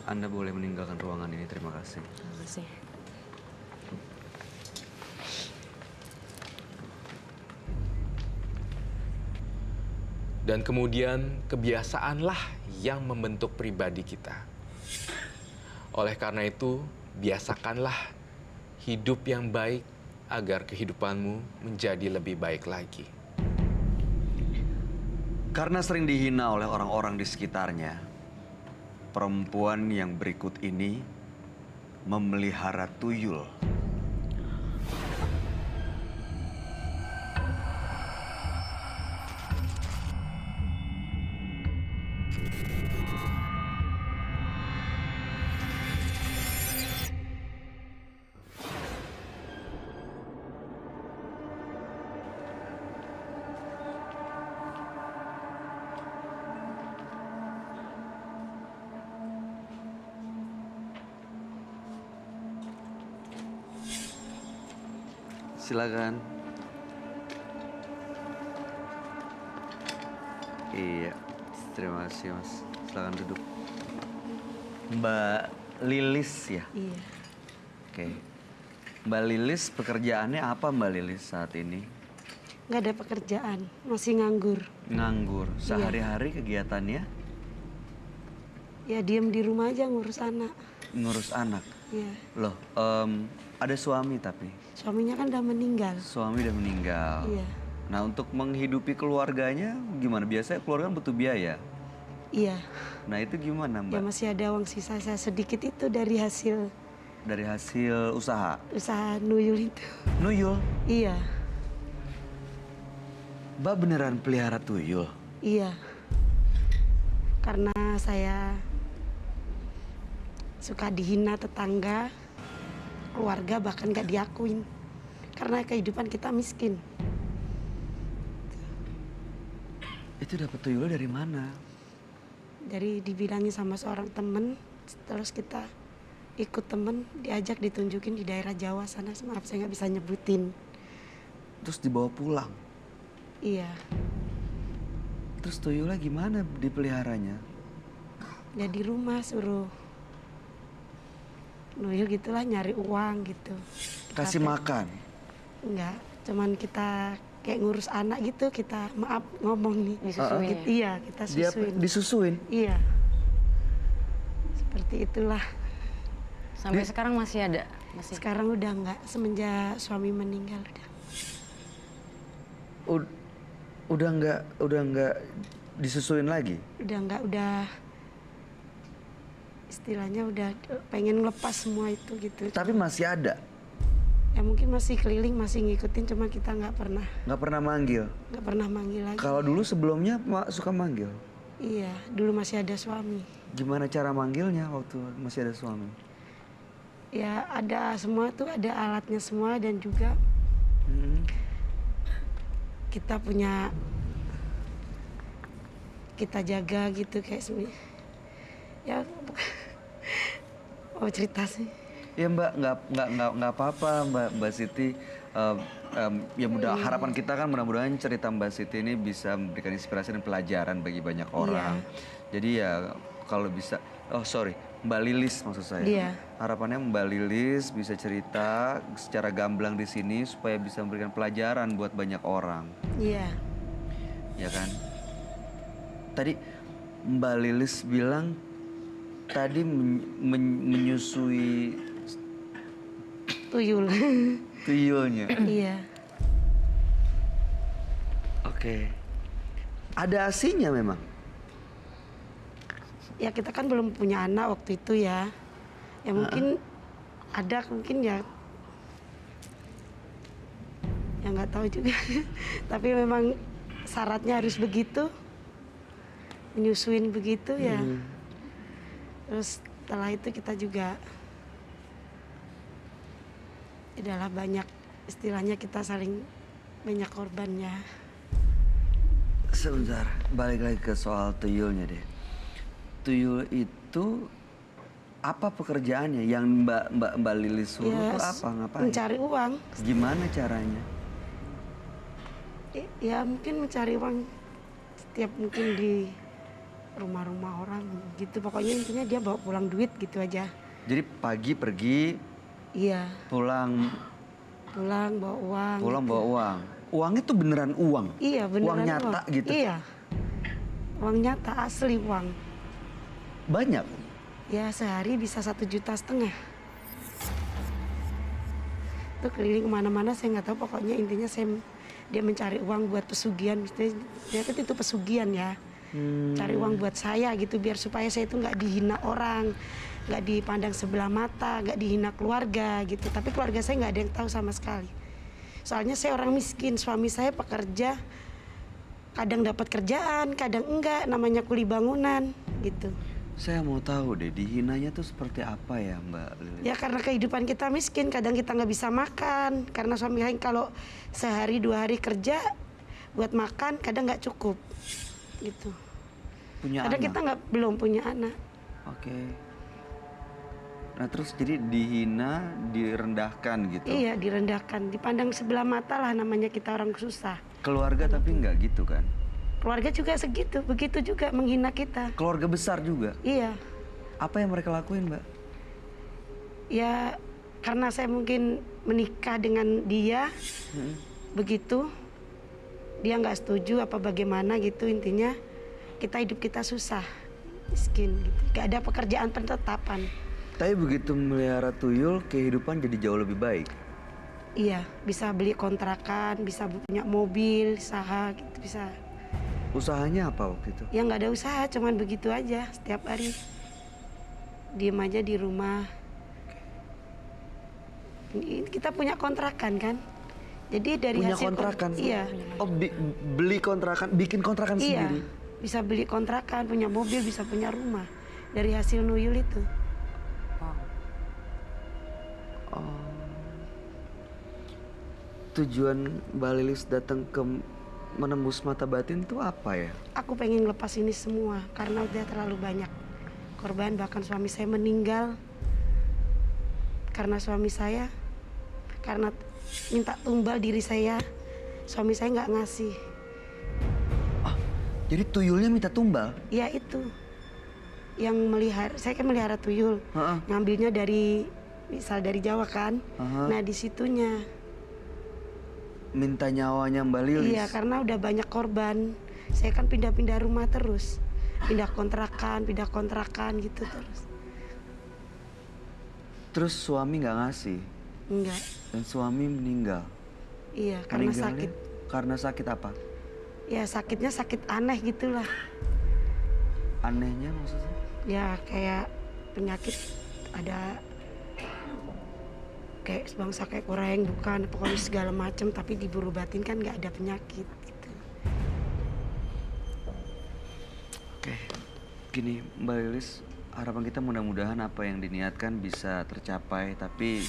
[SPEAKER 1] Anda boleh meninggalkan ruangan ini. Terima kasih.
[SPEAKER 2] Terima kasih.
[SPEAKER 5] Dan kemudian kebiasaanlah yang membentuk pribadi kita. Oleh karena itu, biasakanlah hidup yang baik agar kehidupanmu menjadi lebih baik lagi.
[SPEAKER 1] Karena sering dihina oleh orang-orang di sekitarnya, perempuan yang berikut ini memelihara tuyul. Silakan. Iya. Terima kasih, Mas. Silakan duduk. Mbak Lilis ya?
[SPEAKER 6] Iya.
[SPEAKER 1] Oke. Mbak Lilis, pekerjaannya apa Mbak Lilis saat ini?
[SPEAKER 6] Nggak ada pekerjaan, masih nganggur.
[SPEAKER 1] Nganggur. Sehari-hari kegiatannya
[SPEAKER 6] Ya diem di rumah aja ngurus anak.
[SPEAKER 1] ngurus anak.
[SPEAKER 6] Iya.
[SPEAKER 1] Loh, ada suami tapi?
[SPEAKER 6] Suaminya kan udah meninggal.
[SPEAKER 1] Suami udah meninggal.
[SPEAKER 6] Iya.
[SPEAKER 1] Nah, untuk menghidupi keluarganya gimana? Biasanya keluarga kan butuh biaya.
[SPEAKER 6] Iya.
[SPEAKER 1] Nah, itu gimana
[SPEAKER 6] Ya
[SPEAKER 1] Mbak?
[SPEAKER 6] masih ada uang sisa saya sedikit itu dari hasil
[SPEAKER 1] Dari hasil usaha?
[SPEAKER 6] usaha nuyul itu.
[SPEAKER 1] Nuyul?
[SPEAKER 6] Iya.
[SPEAKER 1] Mbak beneran pelihara tuyul?
[SPEAKER 6] Iya. Karena saya suka dihina tetangga, keluarga bahkan gak diakuin. Karena kehidupan kita miskin.
[SPEAKER 1] Itu dapat tuyulnya dari mana?
[SPEAKER 6] Jadi dibilangin sama seorang temen, terus kita ikut temen, diajak ditunjukin di daerah Jawa sana. Maaf saya nggak bisa nyebutin.
[SPEAKER 1] Terus dibawa pulang?
[SPEAKER 6] Iya,
[SPEAKER 1] Terus tuyulnya gimana dipeliharanya?
[SPEAKER 6] ya di rumah suruh nuyul gitulah, nyari uang gitu.
[SPEAKER 1] Kasih
[SPEAKER 6] Kata-
[SPEAKER 1] makan?
[SPEAKER 6] Enggak, cuman kita kayak ngurus anak gitu, kita maaf ngomong nih.
[SPEAKER 2] Disusuin
[SPEAKER 6] Gitu,
[SPEAKER 2] ya?
[SPEAKER 6] iya, kita
[SPEAKER 1] Dia
[SPEAKER 6] susuin.
[SPEAKER 1] disusuin?
[SPEAKER 6] Iya, seperti itulah.
[SPEAKER 2] Sampai sekarang masih ada? Masih.
[SPEAKER 6] Sekarang udah enggak, semenjak suami meninggal udah.
[SPEAKER 1] Udah nggak disusuin lagi?
[SPEAKER 6] Udah enggak, udah istilahnya udah pengen ngelepas semua itu gitu.
[SPEAKER 1] Tapi masih ada?
[SPEAKER 6] Ya mungkin masih keliling, masih ngikutin, cuma kita nggak
[SPEAKER 1] Nggak pernah manggil?
[SPEAKER 6] manggil lagi.
[SPEAKER 1] Kalau dulu sebelumnya suka manggil?
[SPEAKER 6] Iya, dulu masih ada suami.
[SPEAKER 1] Gimana cara manggilnya waktu masih ada suami?
[SPEAKER 6] Ya ada semua tuh, ada alatnya semua, dan juga kita punya, kita jaga gitu kayak ya mau cerita sih.
[SPEAKER 1] Ya Mbak, nggak apa-apa Mbak Siti. Ya harapan kita kan mudah-mudahan cerita Mbak Siti ini bisa memberikan inspirasi dan pelajaran bagi banyak orang. Jadi ya kalau bisa, Mbak Lilis maksud saya.
[SPEAKER 6] Iya.
[SPEAKER 1] Harapannya Mbak Lilis bisa cerita secara gamblang di sini supaya bisa memberikan pelajaran buat banyak orang.
[SPEAKER 6] Iya,
[SPEAKER 1] Ya kan? Tadi Mbak Lilis bilang tadi menyusui
[SPEAKER 6] tuyul.
[SPEAKER 1] tuyulnya.
[SPEAKER 6] Iya,
[SPEAKER 1] Oke. Ada asinya memang?
[SPEAKER 6] ya kita kan belum punya anak waktu itu ya. Ya mungkin ada, mungkin ya nggak tahu juga. Tapi memang syaratnya harus begitu, menyusuin begitu ya. Terus setelah itu kita juga adalah banyak, istilahnya kita saling banyak korbannya.
[SPEAKER 1] Sebentar, balik lagi ke soal tuyulnya deh. Tuyul itu apa pekerjaannya? Yang Mbak Lilis suruh
[SPEAKER 6] Ya,
[SPEAKER 1] tuh apa? Ngapain?
[SPEAKER 6] mencari uang.
[SPEAKER 1] Gimana caranya?
[SPEAKER 6] Ya mungkin mencari uang setiap mungkin di rumah-rumah orang gitu. Pokoknya intinya dia bawa pulang duit gitu aja.
[SPEAKER 1] Jadi pagi pergi,
[SPEAKER 6] Iya,
[SPEAKER 1] pulang
[SPEAKER 6] bawa uang.
[SPEAKER 1] pulang
[SPEAKER 6] gitu.
[SPEAKER 1] bawa uang. Uangnya tuh beneran uang?
[SPEAKER 6] Iya, beneran
[SPEAKER 1] Uang nyata gitu?
[SPEAKER 6] Iya, uang nyata, asli uang.
[SPEAKER 1] Banyak?
[SPEAKER 6] Ya sehari bisa 1,5 juta. Itu keliling kemana-mana, saya nggak tahu, pokoknya intinya dia mencari uang buat pesugihan. Dia kan itu pesugihan ya, cari uang buat saya gitu, biar supaya saya itu nggak dihina orang, nggak dipandang sebelah mata, nggak dihina keluarga gitu. Tapi keluarga saya nggak ada yang tahu sama sekali. Soalnya saya orang miskin, suami saya pekerja, kadang dapat kerjaan, kadang enggak, namanya kuli bangunan gitu.
[SPEAKER 1] Saya mau tahu deh, dihinanya tuh seperti apa ya Mbak Lilis?
[SPEAKER 6] Ya karena kehidupan kita miskin, kadang kita nggak bisa makan. Karena suami saya kalau sehari 2 hari kerja buat makan, kadang nggak cukup, gitu.
[SPEAKER 1] Punya
[SPEAKER 6] Kadang
[SPEAKER 1] anak?
[SPEAKER 6] kita belum punya anak.
[SPEAKER 1] Oke. Nah terus jadi dihina, direndahkan gitu?
[SPEAKER 6] Iya, direndahkan, dipandang sebelah mata lah, namanya kita orang susah.
[SPEAKER 1] Keluarga tapi nggak gitu kan?
[SPEAKER 6] Keluarga juga segitu, begitu juga menghina kita.
[SPEAKER 1] Keluarga besar juga.
[SPEAKER 6] Iya,
[SPEAKER 1] Apa yang mereka lakuin, Mbak?
[SPEAKER 6] ya karena saya mungkin menikah dengan dia, begitu. Dia nggak setuju apa bagaimana gitu, intinya hidup kita susah, miskin gitu. Gak ada pekerjaan penetapan.
[SPEAKER 1] Tapi begitu melihara tuyul, kehidupan jadi jauh lebih baik.
[SPEAKER 6] Iya, bisa beli kontrakan, bisa punya mobil, usaha gitu, bisa.
[SPEAKER 1] Usahanya apa waktu itu?
[SPEAKER 6] Ya nggak ada usaha, cuman begitu aja setiap hari. Diem aja di rumah. Kita punya kontrakan kan. Jadi dari
[SPEAKER 1] Punya
[SPEAKER 6] hasil
[SPEAKER 1] kontrakan?
[SPEAKER 6] Iya.
[SPEAKER 1] Oh, beli kontrakan, bikin kontrakan
[SPEAKER 6] Iya.
[SPEAKER 1] sendiri?
[SPEAKER 6] Bisa beli kontrakan, punya mobil, bisa punya rumah. Dari hasil nuyul itu.
[SPEAKER 1] Tujuan Mbak Lilis datang ke menembus mata batin itu apa ya?
[SPEAKER 6] Aku pengen lepas ini semua karena udah terlalu banyak korban. Bahkan suami saya meninggal karena suami saya, karena minta tumbal diri saya, suami saya nggak ngasih.
[SPEAKER 1] Jadi tuyulnya minta tumbal?
[SPEAKER 6] Ya itu yang melihara, saya kan melihara tuyul,
[SPEAKER 1] Heeh.
[SPEAKER 6] ngambilnya dari misal dari Jawa kan.
[SPEAKER 1] Aha.
[SPEAKER 6] Nah di situnya,
[SPEAKER 1] Minta nyawanya Mbak Lilis?
[SPEAKER 6] iya karena udah banyak korban. Saya kan pindah-pindah rumah terus, pindah kontrakan gitu terus.
[SPEAKER 1] Terus suami nggak ngasih?
[SPEAKER 6] Enggak,
[SPEAKER 1] Dan suami meninggal?
[SPEAKER 6] iya karena
[SPEAKER 1] Meninggalnya
[SPEAKER 6] sakit.
[SPEAKER 1] Karena sakit apa?
[SPEAKER 6] Ya sakitnya sakit aneh gitulah.
[SPEAKER 1] Anehnya maksudnya?
[SPEAKER 6] Ya kayak penyakit ada kayak bangsa kayak koreng, bukan pokoknya segala macam, tapi diburu batin kan nggak ada penyakit gitu.
[SPEAKER 1] Oke, gini Mbak Lilis, harapan kita mudah-mudahan apa yang diniatkan bisa tercapai. Tapi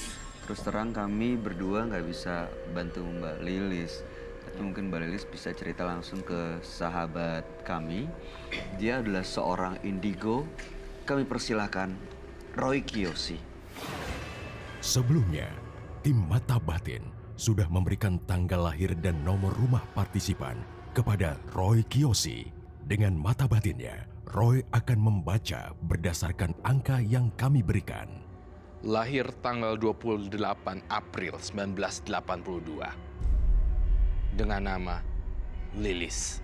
[SPEAKER 1] terus terang kami berdua nggak bisa bantu Mbak Lilis. Tapi mungkin Mbak Lilis bisa cerita langsung ke sahabat kami. Dia adalah seorang indigo. Kami persilahkan Roy Kiyoshi.
[SPEAKER 4] Sebelumnya, tim Mata Batin sudah memberikan tanggal lahir dan nomor rumah partisipan kepada Roy Kiyoshi. Dengan mata batinnya, Roy akan membaca berdasarkan angka yang kami berikan.
[SPEAKER 5] Lahir tanggal 28 April 1982. Dengan nama Lilis.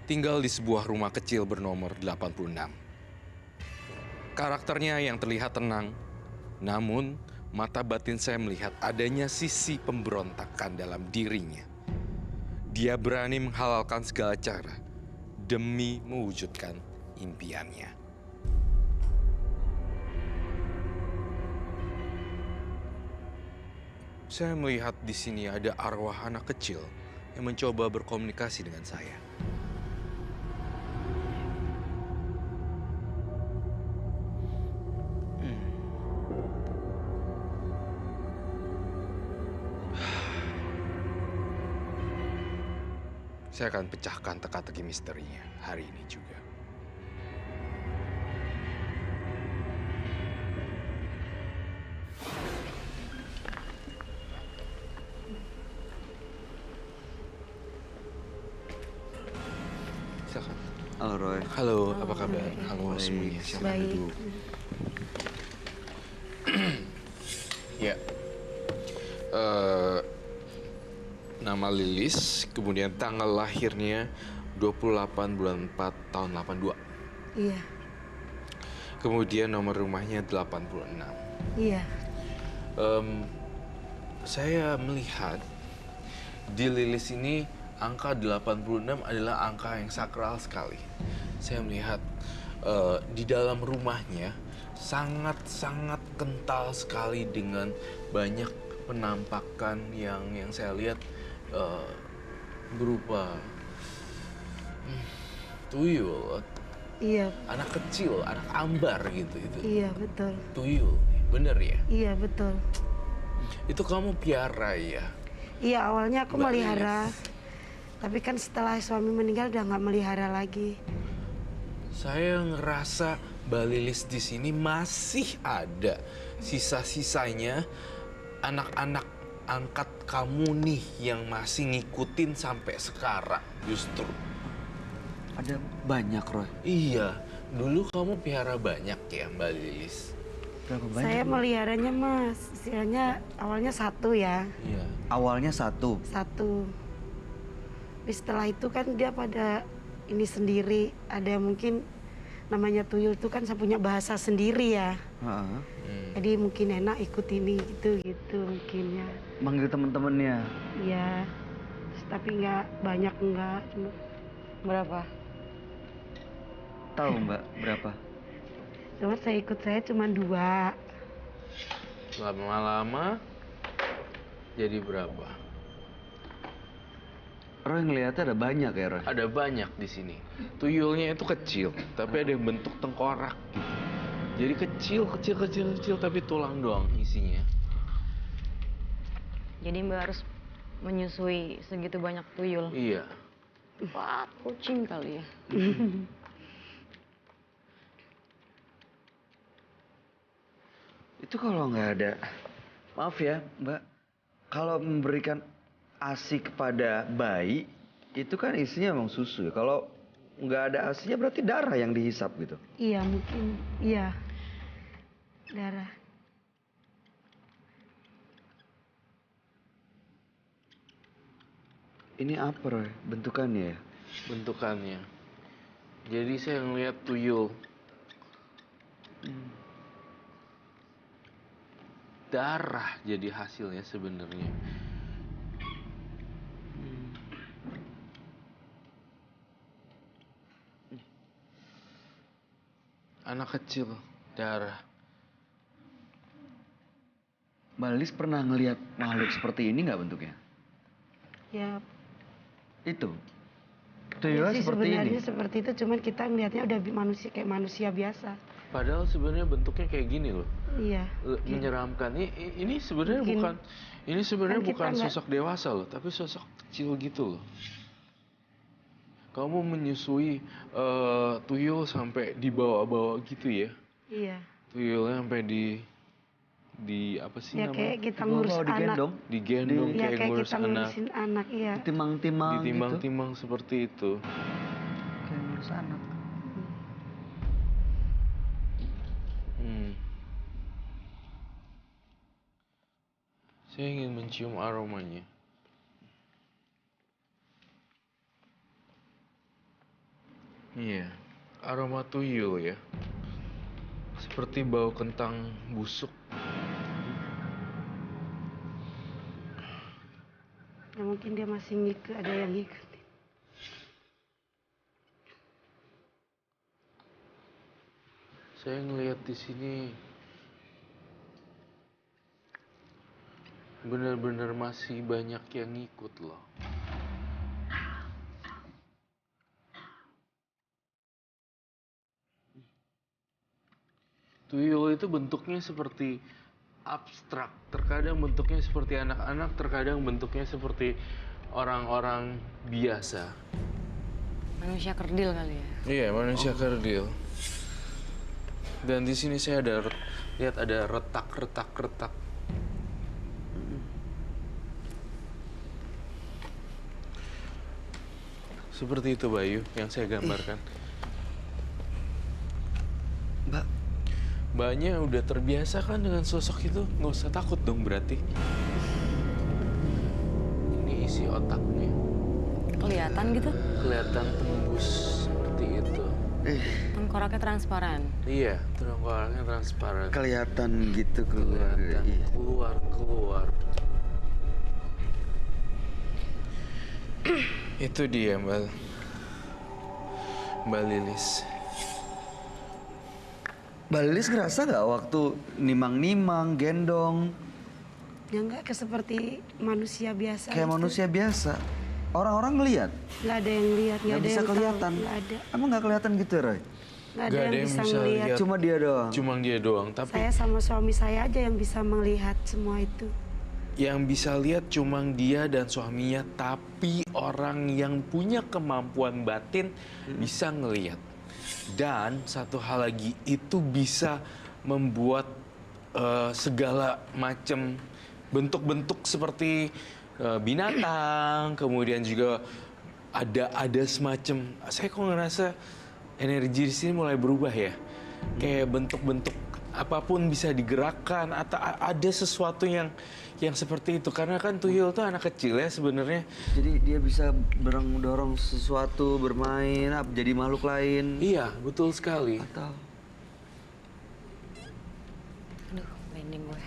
[SPEAKER 5] Tinggal di sebuah rumah kecil bernomor 86. Karakternya yang terlihat tenang, namun mata batin saya melihat adanya sisi pemberontakan dalam dirinya. Dia berani menghalalkan segala cara demi mewujudkan impiannya. Saya melihat di sini ada arwah anak kecil yang mencoba berkomunikasi dengan saya. Saya akan pecahkan teka-teki misterinya hari ini juga. Silakan.
[SPEAKER 1] Halo Roy.
[SPEAKER 5] Halo, apa kabar? Halo semuanya. Silakan
[SPEAKER 6] Baik.
[SPEAKER 5] duduk. Ya. Nama Lilis, kemudian tanggal lahirnya 28 bulan 4 tahun 82.
[SPEAKER 6] Iya,
[SPEAKER 5] Kemudian nomor rumahnya 86.
[SPEAKER 6] iya,
[SPEAKER 5] Saya melihat di Lilis ini angka 86 adalah angka yang sakral sekali. Saya melihat di dalam rumahnya sangat-sangat kental sekali dengan banyak penampakan yang saya lihat berupa tuyul,
[SPEAKER 6] iya,
[SPEAKER 5] anak kecil, anak ambar gitu itu.
[SPEAKER 6] iya betul,
[SPEAKER 5] Tuyul, bener ya?
[SPEAKER 6] iya betul.
[SPEAKER 5] Itu kamu piara ya?
[SPEAKER 6] Iya awalnya aku
[SPEAKER 5] Mbak
[SPEAKER 6] melihara, tapi kan setelah suami meninggal udah nggak melihara lagi.
[SPEAKER 5] Saya ngerasa Mbak Lilis di sini masih ada sisa-sisanya anak-anak angkat kamu nih yang masih ngikutin sampai sekarang justru.
[SPEAKER 1] Ada banyak, Roy.
[SPEAKER 5] Iya, dulu kamu pelihara banyak ya Mbak Lilis?
[SPEAKER 1] Berapa banyak?
[SPEAKER 6] Saya meliharanya Mas, istilahnya awalnya satu ya.
[SPEAKER 5] Iya.
[SPEAKER 1] Awalnya satu.
[SPEAKER 6] Satu. Tapi setelah itu kan dia pada ini sendiri. Ada mungkin namanya tuyul itu kan saya punya bahasa sendiri ya.
[SPEAKER 1] Heeh.
[SPEAKER 6] Jadi mungkin enak ikut ini gitu mungkin ya.
[SPEAKER 1] Manggil temen-temennya.
[SPEAKER 6] Iya. Tapi nggak banyak nggak. Cuma
[SPEAKER 2] Berapa?
[SPEAKER 1] Tahu Mbak berapa?
[SPEAKER 6] saya cuma 2.
[SPEAKER 5] Lama-lama jadi berapa?
[SPEAKER 1] Roy ngeliatnya ada banyak ya, Roy?
[SPEAKER 5] Ada banyak di sini. Tuyulnya itu kecil, tapi ada yang bentuk tengkorak gitu. Jadi kecil tapi tulang doang isinya.
[SPEAKER 2] Jadi Mbak harus menyusui segitu banyak tuyul.
[SPEAKER 5] Iya.
[SPEAKER 2] 4 kucing kali ya.
[SPEAKER 1] Itu kalau nggak ada, maaf ya Mbak, kalau memberikan ASI kepada bayi, itu kan isinya emang susu ya. Kalau nggak ada ASInya berarti darah yang dihisap gitu.
[SPEAKER 6] Iya mungkin, iya. Darah.
[SPEAKER 1] Ini apa Roy? Bentukannya ya?
[SPEAKER 5] Bentukannya. Jadi saya ngeliat tuyul. Darah jadi hasilnya sebenarnya. Anak kecil, darah.
[SPEAKER 1] Mbak Lilis pernah ngelihat makhluk seperti ini nggak bentuknya?
[SPEAKER 6] Ya,
[SPEAKER 1] Itu.
[SPEAKER 6] ya
[SPEAKER 1] Tuyulnya
[SPEAKER 6] sih
[SPEAKER 1] seperti ini.
[SPEAKER 6] sebenarnya seperti itu, cuman kita ngelihatnya udah manusia kayak manusia biasa.
[SPEAKER 5] Padahal sebenarnya bentuknya kayak gini loh.
[SPEAKER 6] Iya.
[SPEAKER 5] Menyeramkan. Ini sebenarnya
[SPEAKER 6] Mungkin-
[SPEAKER 5] bukan
[SPEAKER 6] kan kita
[SPEAKER 5] bukan
[SPEAKER 6] nggak-
[SPEAKER 5] sosok dewasa loh, tapi sosok kecil gitu loh. Kamu menyusui tuyul sampai dibawa-bawa gitu ya?
[SPEAKER 6] Iya.
[SPEAKER 5] Tuyulnya sampai di apa sih
[SPEAKER 6] Ya
[SPEAKER 5] namanya?
[SPEAKER 6] kayak kita
[SPEAKER 1] Dibawa,
[SPEAKER 6] ngurus anak.
[SPEAKER 1] digendong,
[SPEAKER 5] Digendong
[SPEAKER 6] Ya
[SPEAKER 5] kayak
[SPEAKER 6] kayak
[SPEAKER 5] ngurus
[SPEAKER 6] kita
[SPEAKER 5] anak.
[SPEAKER 6] ngurusin anak, iya.
[SPEAKER 1] ditimang-timang gitu.
[SPEAKER 5] Ditimbang-timbang seperti itu.
[SPEAKER 1] Kayak ngurus anak.
[SPEAKER 5] Hmm. Saya ingin mencium aromanya. Iya, aroma tuyul ya. Seperti bau kentang busuk.
[SPEAKER 6] Ya mungkin dia masih ngikut, ada yang ngikut.
[SPEAKER 5] Saya ngelihat di sini benar-benar masih banyak yang ngikut loh. Tuyul itu bentuknya seperti abstrak. Terkadang bentuknya seperti anak-anak, terkadang bentuknya seperti orang-orang biasa.
[SPEAKER 2] Manusia kerdil kali ya.
[SPEAKER 5] Iya, manusia kerdil. Dan di sini saya lihat ada retak. Seperti itu Bayu yang saya gambarkan.
[SPEAKER 1] Mbak,
[SPEAKER 5] Mbaknya udah terbiasa kan dengan sosok itu? Nggak usah takut dong berarti. Ini isi otaknya.
[SPEAKER 2] Kelihatan gitu.
[SPEAKER 5] Kelihatan tembus seperti itu.
[SPEAKER 2] Tengkoraknya transparan.
[SPEAKER 5] Iya, tengkoraknya transparan.
[SPEAKER 1] kelihatan gitu keluar.
[SPEAKER 5] Kelihatan
[SPEAKER 1] Iya.
[SPEAKER 5] keluar. Itu dia Mbak Lilis.
[SPEAKER 1] Mbak Lilis ngerasa nggak waktu nimang-nimang, gendong,
[SPEAKER 6] Ya enggak ke seperti manusia biasa.
[SPEAKER 1] kayak
[SPEAKER 6] gitu.
[SPEAKER 1] manusia biasa? Orang-orang ngelihat,
[SPEAKER 6] Nggak ada yang lihat, nggak
[SPEAKER 1] nggak
[SPEAKER 6] ada
[SPEAKER 1] bisa
[SPEAKER 6] yang
[SPEAKER 1] kelihatan.
[SPEAKER 6] tahu. Nggak ada.
[SPEAKER 1] Emang nggak kelihatan gitu, Roy?
[SPEAKER 6] Nggak ada yang bisa ngelihat.
[SPEAKER 5] lihat.
[SPEAKER 1] Cuma dia doang.
[SPEAKER 5] Cuma dia doang, tapi
[SPEAKER 6] Saya sama suami saya aja yang bisa melihat semua itu.
[SPEAKER 5] yang bisa lihat cuma dia dan suaminya, tapi orang yang punya kemampuan batin bisa ngelihat. Dan satu hal lagi, itu bisa membuat segala macam bentuk-bentuk seperti binatang, kemudian juga ada semacam, saya kok ngerasa energi di sini mulai berubah ya. Kayak bentuk-bentuk apapun bisa digerakkan atau ada sesuatu yang seperti itu, karena kan tuyul tuh anak kecil ya sebenarnya.
[SPEAKER 1] Jadi dia bisa dorong sesuatu, bermain, jadi makhluk lain.
[SPEAKER 5] Iya, betul sekali.
[SPEAKER 2] Aduh, merinding gue.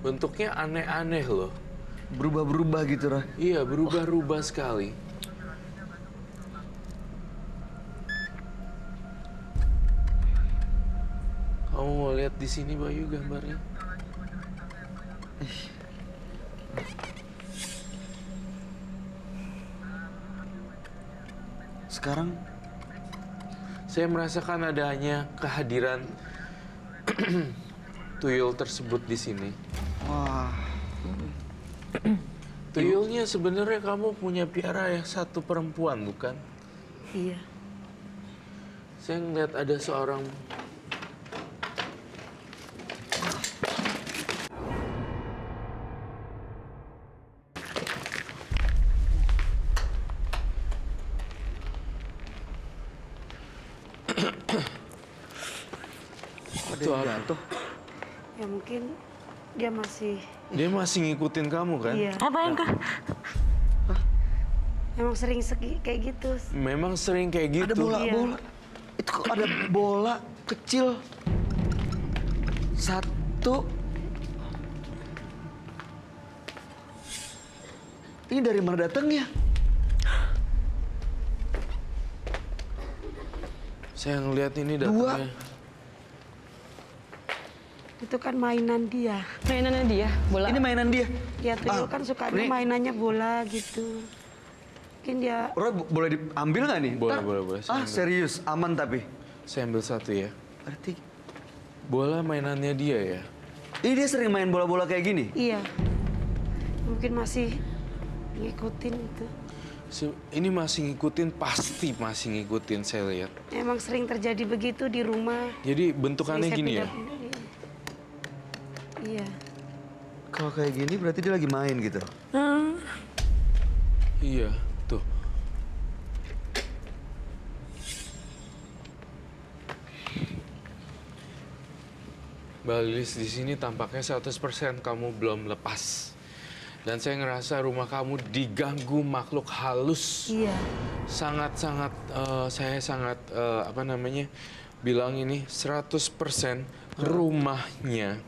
[SPEAKER 5] Bentuknya aneh-aneh loh.
[SPEAKER 1] Berubah-berubah gitu, Rah.
[SPEAKER 5] Iya, berubah-ubah sekali. Kamu mau lihat di sini Bayu gambarnya?
[SPEAKER 1] Sekarang
[SPEAKER 5] Saya merasakan adanya kehadiran tuyul tersebut di sini.
[SPEAKER 1] wah,
[SPEAKER 5] Tuyulnya sebenarnya kamu punya piara yang satu perempuan, bukan?
[SPEAKER 6] Iya.
[SPEAKER 5] Saya ngeliat ada seorang
[SPEAKER 1] ada
[SPEAKER 5] itu
[SPEAKER 1] yang
[SPEAKER 5] apa?
[SPEAKER 1] jatuh.
[SPEAKER 6] Ya mungkin dia masih,
[SPEAKER 5] Dia masih ngikutin kamu kan?
[SPEAKER 6] iya.
[SPEAKER 2] Apaan kah?
[SPEAKER 6] Emang sering kayak gitu.
[SPEAKER 5] Memang sering kayak gitu.
[SPEAKER 1] Ada bola-bola. Itu kok ada bola kecil. Satu. Ini dari mana datangnya?
[SPEAKER 5] Saya ngeliat ini
[SPEAKER 1] Dua.
[SPEAKER 5] datangnya.
[SPEAKER 6] Itu kan mainan dia.
[SPEAKER 2] Mainannya dia, bola.
[SPEAKER 1] Ini mainan dia.
[SPEAKER 6] Ya tuyul kan suka
[SPEAKER 1] ini-
[SPEAKER 6] mainannya bola gitu. Mungkin dia
[SPEAKER 1] Roy, boleh diambil nggak nih?
[SPEAKER 5] Boleh,
[SPEAKER 1] Ntar.
[SPEAKER 5] boleh. Saya
[SPEAKER 1] Ah,
[SPEAKER 5] ambil.
[SPEAKER 1] serius, aman tapi.
[SPEAKER 5] Saya ambil satu ya.
[SPEAKER 1] Berarti
[SPEAKER 5] Bola mainannya dia ya.
[SPEAKER 1] ini dia sering main bola-bola kayak gini.
[SPEAKER 6] iya. Mungkin masih ngikutin itu.
[SPEAKER 5] Ini masih ngikutin, pasti masih ngikutin saya lihat.
[SPEAKER 6] Emang sering terjadi begitu di rumah.
[SPEAKER 5] Jadi bentukannya
[SPEAKER 6] Sering saya
[SPEAKER 5] gini ya.
[SPEAKER 6] pindah-pindah, iya.
[SPEAKER 1] Kalau kayak gini berarti dia lagi main gitu.
[SPEAKER 5] Iya, tuh. Mbak Lilis, di sini tampaknya 100% kamu belum lepas. Dan saya ngerasa rumah kamu diganggu makhluk halus.
[SPEAKER 6] Iya.
[SPEAKER 5] Sangat-sangat, saya sangat, apa namanya, bilang ini 100% rumahnya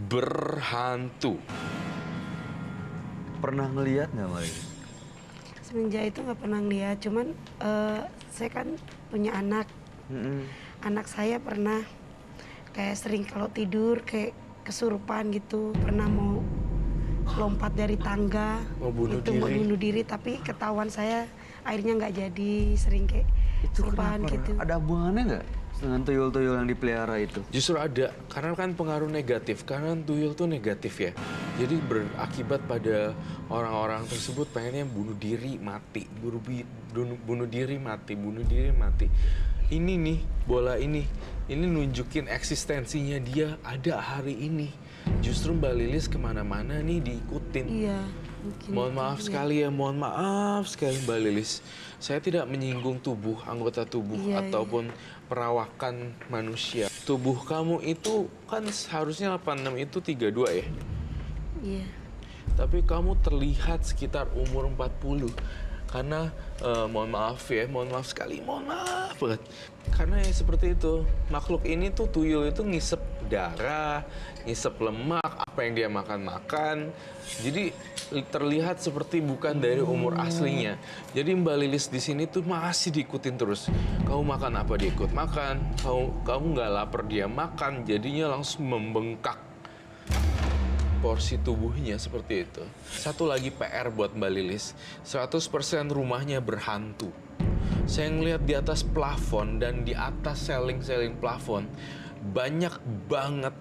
[SPEAKER 5] berhantu.
[SPEAKER 1] Pernah ngeliat nggak Mari?
[SPEAKER 6] Semenjak itu nggak pernah lihat. Cuman saya kan punya anak. Anak saya pernah kayak sering kalau tidur kayak kesurupan gitu. Pernah mau lompat dari tangga.
[SPEAKER 5] Mau bunuh
[SPEAKER 6] Itu mau
[SPEAKER 5] diri.
[SPEAKER 6] bunuh diri tapi ketahuan saya akhirnya nggak jadi. Sering kayak
[SPEAKER 1] Itu
[SPEAKER 6] kesurupan
[SPEAKER 1] kenapa?
[SPEAKER 6] gitu.
[SPEAKER 1] Ada hubungannya nggak dengan tuyul-tuyul yang dipelihara itu?
[SPEAKER 5] Justru ada, karena kan pengaruh negatif, karena tuyul tuh negatif ya. Jadi berakibat pada orang-orang tersebut pengennya bunuh diri, mati. Bunuh diri, mati, bunuh diri, mati. Ini nih, bola ini nunjukin eksistensinya dia ada hari ini. Justru Mbak Lilis kemana-mana nih diikutin.
[SPEAKER 6] Iya. Mungkin
[SPEAKER 5] Mohon
[SPEAKER 6] itu,
[SPEAKER 5] maaf
[SPEAKER 6] iya.
[SPEAKER 5] sekali ya, mohon maaf sekali Mbak Lilis. Saya tidak menyinggung tubuh, anggota tubuh,
[SPEAKER 6] Iya,
[SPEAKER 5] ataupun perawakan manusia. Tubuh kamu itu kan seharusnya 86 itu 32 ya.
[SPEAKER 6] Iya.
[SPEAKER 5] Tapi kamu terlihat sekitar umur 40. Karena, mohon maaf ya, mohon maaf sekali, mohon maaf banget. Karena ya seperti itu, makhluk ini tuh tuyul itu ngisep darah, ngisep lemak, apa yang dia makan-makan. Jadi terlihat seperti bukan dari umur aslinya. Jadi Mbak Lilis di sini tuh masih diikutin terus. Kamu makan apa dia ikut makan, kamu nggak lapar dia makan, jadinya langsung membengkak porsi tubuhnya seperti itu. Satu lagi PR buat Mbak Lilis, 100% rumahnya berhantu. Saya ngelihat di atas plafon dan di atas seling-seling plafon banyak banget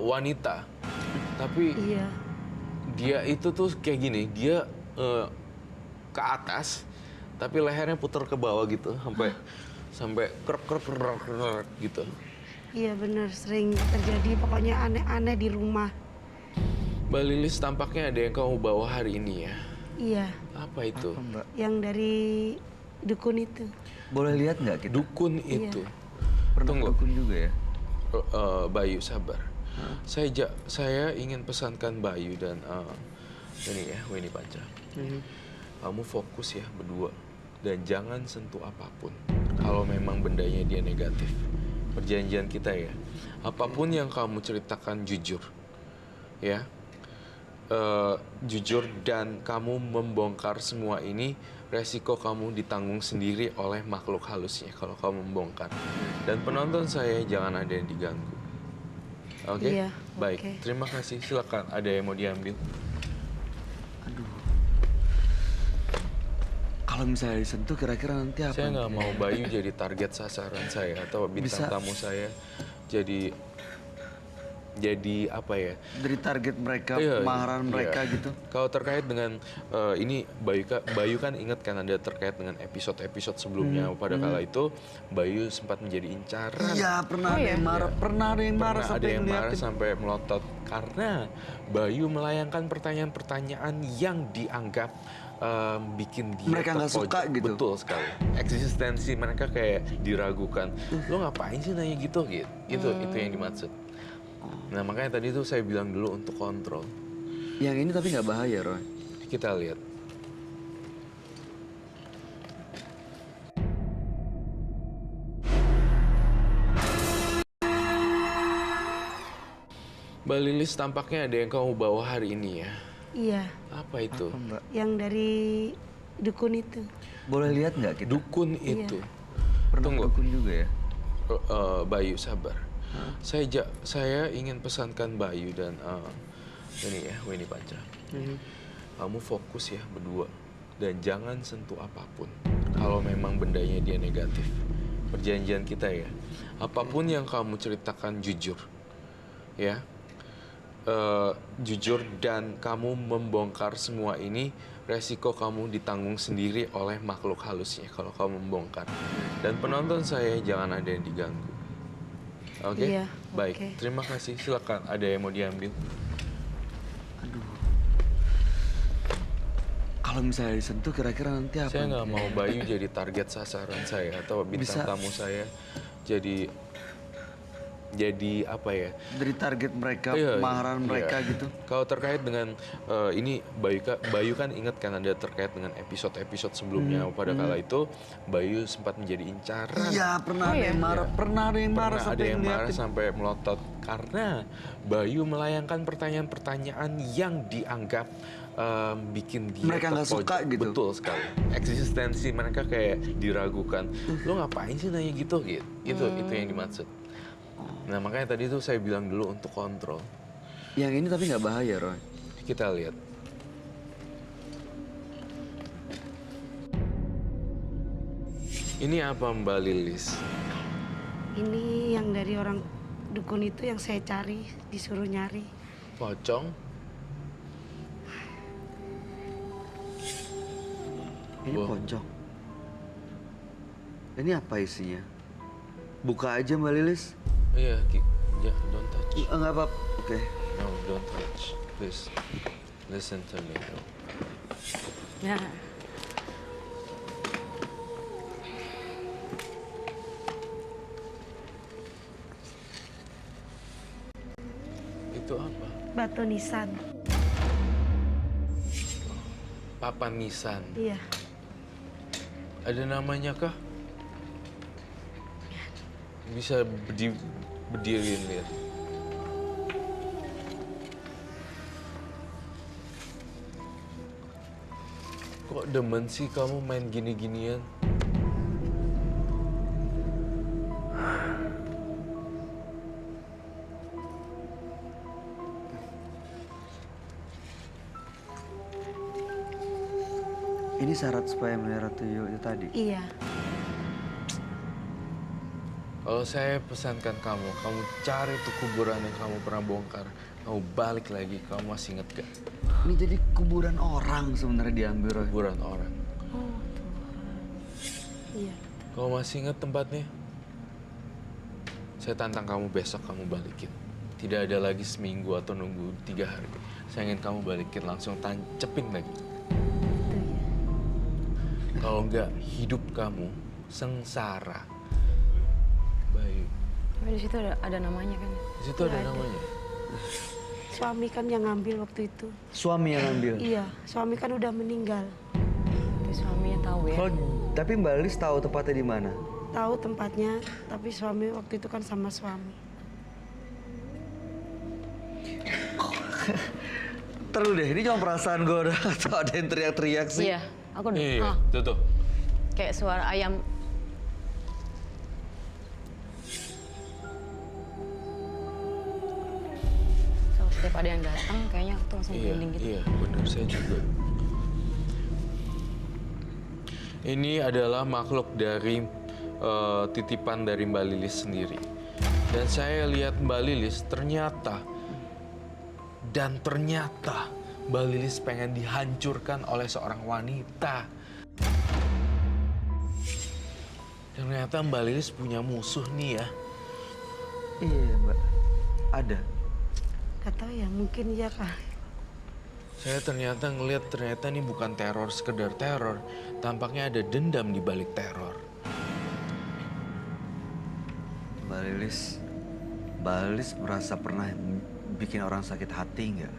[SPEAKER 5] wanita. Tapi
[SPEAKER 6] Iya.
[SPEAKER 5] dia itu tuh kayak gini, dia ke atas, Tapi lehernya putar ke bawah gitu, sampai krek gitu.
[SPEAKER 6] Iya bener, sering terjadi pokoknya aneh-aneh di rumah.
[SPEAKER 5] Mbak Lilis, tampaknya ada yang kamu bawa hari ini ya?
[SPEAKER 6] Iya,
[SPEAKER 5] Apa itu?
[SPEAKER 1] Apa, Mbak?
[SPEAKER 6] yang dari dukun itu.
[SPEAKER 1] Boleh lihat nggak kita?
[SPEAKER 5] Dukun itu.
[SPEAKER 1] Pernah
[SPEAKER 5] Tunggu.
[SPEAKER 1] dukun juga ya?
[SPEAKER 5] Bayu, sabar. Saya ingin pesankan Bayu dan ini ya, Weni Panca. Kamu fokus ya berdua dan jangan sentuh apapun. Kalau memang bendanya dia negatif, perjanjian kita ya. Apapun yang kamu ceritakan jujur, ya. Jujur dan kamu membongkar semua ini, resiko kamu ditanggung sendiri oleh makhluk halusnya kalau kamu membongkar. Dan penonton saya jangan ada yang diganggu. Oke?
[SPEAKER 6] Iya,
[SPEAKER 5] Baik,
[SPEAKER 6] oke.
[SPEAKER 5] terima kasih. Silakan, ada yang mau diambil?
[SPEAKER 1] Kalau misalnya disentuh kira-kira nanti apa?
[SPEAKER 5] Saya nggak mau Bayu jadi target sasaran saya atau bintang
[SPEAKER 1] Bisa.
[SPEAKER 5] tamu saya jadi apa ya?
[SPEAKER 1] Dari target mereka,
[SPEAKER 5] Iya,
[SPEAKER 1] kemaharan
[SPEAKER 5] iya.
[SPEAKER 1] mereka gitu.
[SPEAKER 5] Kalau terkait dengan ini Bayu kan ingat kan ada terkait dengan episode-episode sebelumnya. Pada kala itu Bayu sempat menjadi incaran.
[SPEAKER 1] Iya, pernah ada yang marah, pernah ada yang marah
[SPEAKER 5] Pernah ada
[SPEAKER 1] sampai
[SPEAKER 5] yang marah
[SPEAKER 1] ngeliatin.
[SPEAKER 5] sampai melotot karena Bayu melayangkan pertanyaan-pertanyaan yang dianggap bikin dia
[SPEAKER 1] Mereka nggak
[SPEAKER 5] terpojok.
[SPEAKER 1] suka gitu.
[SPEAKER 5] Betul sekali. Eksistensi mereka kayak diragukan. Lo ngapain sih nanya gitu? Itu yang dimaksud. Nah makanya tadi tuh saya bilang dulu untuk kontrol.
[SPEAKER 1] Yang ini tapi nggak bahaya, Roy.
[SPEAKER 5] Kita lihat. Mbak Lilis, tampaknya ada yang kamu bawa hari ini ya?
[SPEAKER 6] Iya,
[SPEAKER 5] Apa itu?
[SPEAKER 1] Apa, Mbak?
[SPEAKER 6] yang dari dukun itu.
[SPEAKER 1] Boleh lihat nggak kita?
[SPEAKER 5] Dukun
[SPEAKER 6] Iya.
[SPEAKER 5] itu.
[SPEAKER 1] Pernah
[SPEAKER 5] Tunggu.
[SPEAKER 1] dukun juga ya?
[SPEAKER 5] Bayu, sabar. Saya ingin pesankan Bayu dan ini ya, Weni Panca. Kamu fokus ya berdua dan jangan sentuh apapun. Kalau memang bendanya dia negatif, perjanjian kita ya. Apapun yang kamu ceritakan jujur, ya. Jujur dan kamu membongkar semua ini, resiko kamu ditanggung sendiri oleh makhluk halusnya kalau kamu membongkar. Dan penonton saya jangan ada yang diganggu. Oke?
[SPEAKER 6] Iya,
[SPEAKER 5] Baik,
[SPEAKER 6] oke.
[SPEAKER 5] terima kasih. Silakan, ada yang mau diambil?
[SPEAKER 1] Kalau misalnya disentuh kira-kira nanti apa?
[SPEAKER 5] Saya nggak mau Bayu jadi target sasaran saya atau bintang
[SPEAKER 1] Bisa.
[SPEAKER 5] tamu saya jadi apa ya?
[SPEAKER 1] Dari target mereka,
[SPEAKER 5] Iya,
[SPEAKER 1] kemaharan
[SPEAKER 5] iya.
[SPEAKER 1] mereka gitu.
[SPEAKER 5] Kalau terkait dengan ini Bayu kan ingat kan ada terkait dengan episode-episode sebelumnya. Pada kala itu Bayu sempat menjadi incaran.
[SPEAKER 1] Iya, pernah ada yang marah, pernah ada yang marah
[SPEAKER 5] Pernah ada
[SPEAKER 1] sampai
[SPEAKER 5] yang marah
[SPEAKER 1] ngeliatin.
[SPEAKER 5] sampai melotot karena Bayu melayangkan pertanyaan-pertanyaan yang dianggap bikin dia
[SPEAKER 1] Mereka nggak
[SPEAKER 5] terpojok.
[SPEAKER 1] suka gitu.
[SPEAKER 5] Betul sekali. Eksistensi mereka kayak diragukan. Lo ngapain sih nanya gitu? Itu yang dimaksud. Nah makanya tadi tuh saya bilang dulu untuk kontrol.
[SPEAKER 1] Yang ini tapi nggak bahaya, Roy.
[SPEAKER 5] Kita lihat. Ini apa Mbak Lilis?
[SPEAKER 6] Ini yang dari orang dukun itu yang saya cari, disuruh nyari.
[SPEAKER 5] Pocong?
[SPEAKER 1] Ini
[SPEAKER 5] Wah.
[SPEAKER 1] pocong. Ini apa isinya? Buka aja, Mbak Lilis.
[SPEAKER 5] Iya, don't touch.
[SPEAKER 1] Nggak apa-apa. Oke.
[SPEAKER 5] No, don't touch. Please, listen to me.
[SPEAKER 2] Ya.
[SPEAKER 5] Itu apa?
[SPEAKER 6] Batu nisan.
[SPEAKER 5] Papan nisan.
[SPEAKER 6] Iya,
[SPEAKER 5] Ada namanya kah? Bisa berdiriin, lihat. Kok demen sih kamu main gini-ginian?
[SPEAKER 1] Ini syarat supaya melihara tuyul itu tadi.
[SPEAKER 6] iya.
[SPEAKER 5] Kalau saya pesankan kamu cari tuh kuburan yang kamu pernah bongkar. Kamu balik lagi, kamu masih inget gak?
[SPEAKER 1] Ini jadi kuburan orang sebenarnya diambil, Roy.
[SPEAKER 5] Kuburan orang.
[SPEAKER 6] Iya.
[SPEAKER 5] Kalau masih ingat tempatnya, saya tantang kamu besok kamu balikin. Tidak ada lagi seminggu atau nunggu 3 hari. Saya ingin kamu balikin langsung tancepin lagi.
[SPEAKER 6] Itu ya.
[SPEAKER 5] Kalau enggak, hidup kamu sengsara. Baik.
[SPEAKER 2] Tapi di situ ada namanya kan?
[SPEAKER 5] Di situ ada namanya.
[SPEAKER 6] Suami kan yang ngambil waktu itu.
[SPEAKER 1] Suami yang ambil.
[SPEAKER 6] Iya, suami kan udah meninggal.
[SPEAKER 2] Tapi suaminya tahu ya.
[SPEAKER 1] Tapi Mbak Lilis tahu tempatnya di mana?
[SPEAKER 6] Tahu tempatnya, tapi suami waktu itu kan sama suami.
[SPEAKER 1] Terus deh, ini cuma perasaan gue udah atau ada yang teriak-teriak sih?
[SPEAKER 2] Iya, aku udah.
[SPEAKER 5] Iya, tuh.
[SPEAKER 2] Kayak suara ayam. So, setiap ada yang datang, kayaknya aku tuh langsung merinding gitu.
[SPEAKER 5] Iya, benar saya juga. Ini adalah makhluk dari titipan dari Mbak Lilis sendiri. Dan saya lihat Mbak Lilis ternyata Mbak Lilis pengen dihancurkan oleh seorang wanita. Ternyata Mbak Lilis punya musuh nih ya.
[SPEAKER 1] Iya Mbak, ada.
[SPEAKER 6] Gak tahu ya, mungkin ya Kak.
[SPEAKER 5] Saya ternyata ngelihat ini bukan teror sekedar teror. Tampaknya ada dendam di balik teror.
[SPEAKER 1] Mbak Lilis merasa pernah bikin orang sakit hati nggak?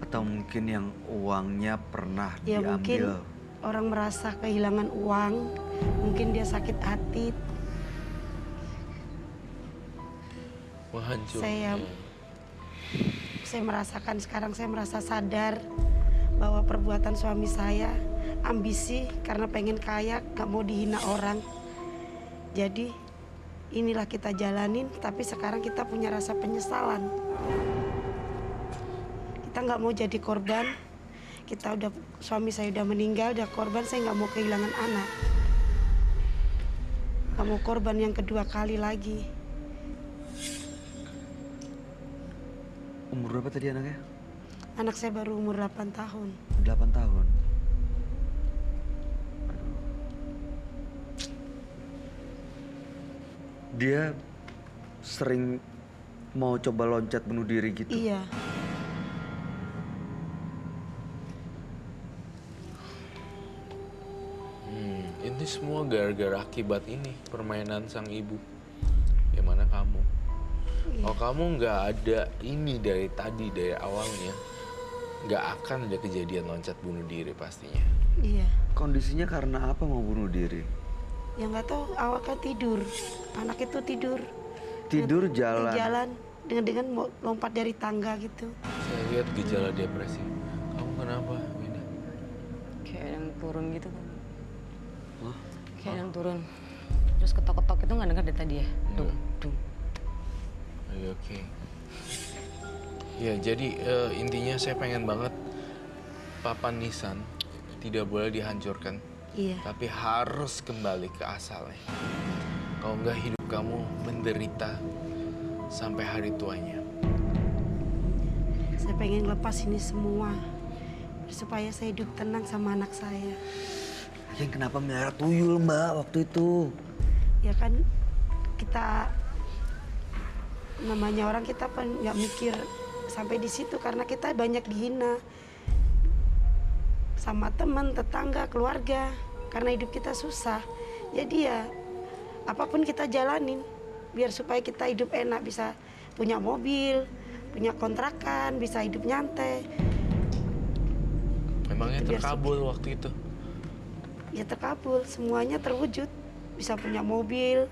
[SPEAKER 1] Atau mungkin yang uangnya pernah
[SPEAKER 6] Ya
[SPEAKER 1] diambil?
[SPEAKER 6] mungkin orang merasa kehilangan uang, mungkin dia sakit hati.
[SPEAKER 5] Menghancurkan.
[SPEAKER 6] Saya merasakan sekarang, saya merasa sadar bahwa perbuatan suami saya ambisi karena pengen kaya, gak mau dihina orang. Jadi inilah kita jalanin, tapi sekarang kita punya rasa penyesalan. Kita nggak mau jadi korban. Suami saya udah meninggal, udah korban. Saya nggak mau kehilangan anak. Nggak mau korban yang kedua kali lagi.
[SPEAKER 1] Umur berapa tadi anaknya?
[SPEAKER 6] Anak saya baru umur 8 tahun.
[SPEAKER 1] 8 tahun. Dia sering mau coba loncat bunuh diri gitu.
[SPEAKER 6] Iya.
[SPEAKER 5] Ini semua gara-gara akibat ini permainan sang ibu. Gimana kamu? Kalau kamu nggak ada ini dari awalnya, nggak akan ada kejadian loncat bunuh diri pastinya.
[SPEAKER 6] Iya.
[SPEAKER 1] Kondisinya karena apa mau bunuh diri?
[SPEAKER 6] Ya nggak tahu, awal kan tidur. Anak itu tidur.
[SPEAKER 1] Tidur jalan.
[SPEAKER 6] Di jalan dengan mau lompat dari tangga gitu.
[SPEAKER 5] Saya lihat gejala depresi. Kamu kenapa, Winda?
[SPEAKER 2] Kayak yang turun gitu kan.
[SPEAKER 1] Hah?
[SPEAKER 2] Kayak yang turun. Terus ketok-ketok itu nggak dengar dari tadi ya? Dung, dung.
[SPEAKER 5] Oke. Ya, jadi intinya saya pengen banget papan nisan tidak boleh dihancurkan.
[SPEAKER 6] Iya.
[SPEAKER 5] Tapi harus kembali ke asalnya. Kalau enggak hidup kamu menderita sampai hari tuanya.
[SPEAKER 6] Saya pengen lepas ini semua supaya saya hidup tenang sama anak saya.
[SPEAKER 1] Yang kenapa melihara tuyul Mbak waktu itu?
[SPEAKER 6] Ya kan kita namanya orang, kita nggak mikir sampai di situ karena kita banyak dihina sama teman, tetangga, keluarga karena hidup kita susah. Jadi ya apapun kita jalanin biar supaya kita hidup enak, bisa punya mobil, punya kontrakan, bisa hidup nyantai.
[SPEAKER 5] Memangnya
[SPEAKER 6] Itu biar
[SPEAKER 5] terkabul waktu itu?
[SPEAKER 6] Ya terkabul, semuanya terwujud. Bisa punya mobil.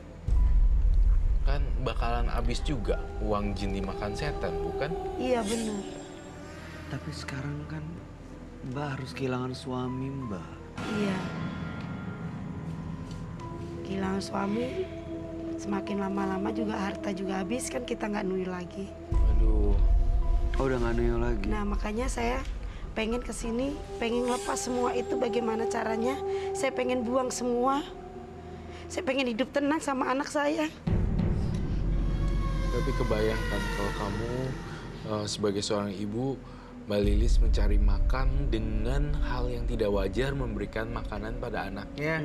[SPEAKER 5] Kan bakalan habis juga uang jin dimakan setan, bukan?
[SPEAKER 6] Iya benar.
[SPEAKER 1] Tapi sekarang kan Mbak harus kehilangan suami Mbak.
[SPEAKER 6] Iya. Kehilangan suami, semakin lama-lama juga harta juga habis, kan kita nggak nuyul lagi.
[SPEAKER 5] Aduh.
[SPEAKER 1] Oh udah nggak nuyul lagi?
[SPEAKER 6] Nah makanya saya pengen kesini, pengen lepas semua itu. Bagaimana caranya? Saya pengen buang semua. Saya pengen hidup tenang sama anak saya.
[SPEAKER 5] Tapi kebayangkan kalau kamu sebagai seorang ibu Mbak Lilis mencari makan dengan hal yang tidak wajar, memberikan makanan pada anaknya.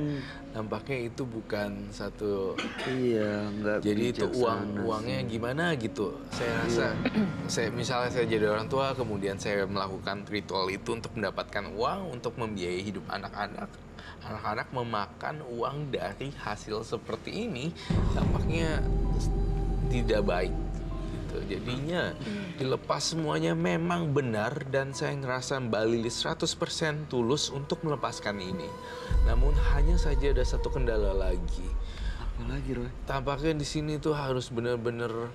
[SPEAKER 5] Nampaknya itu bukan satu.
[SPEAKER 1] Iya, nggak
[SPEAKER 5] Jadi itu
[SPEAKER 1] bijaksana
[SPEAKER 5] uangnya
[SPEAKER 1] sih.
[SPEAKER 5] gimana gitu. Saya rasa, misalnya saya jadi orang tua, kemudian saya melakukan ritual itu untuk mendapatkan uang untuk membiayai hidup anak-anak. Anak-anak memakan uang dari hasil seperti ini, tampaknya tidak baik. Jadinya dilepas semuanya memang benar, dan saya ngerasa Mbak Lilis 100% tulus untuk melepaskan ini. Namun hanya saja ada satu kendala lagi.
[SPEAKER 1] Apa lagi, Roy?
[SPEAKER 5] Tampaknya di sini tuh harus benar-benar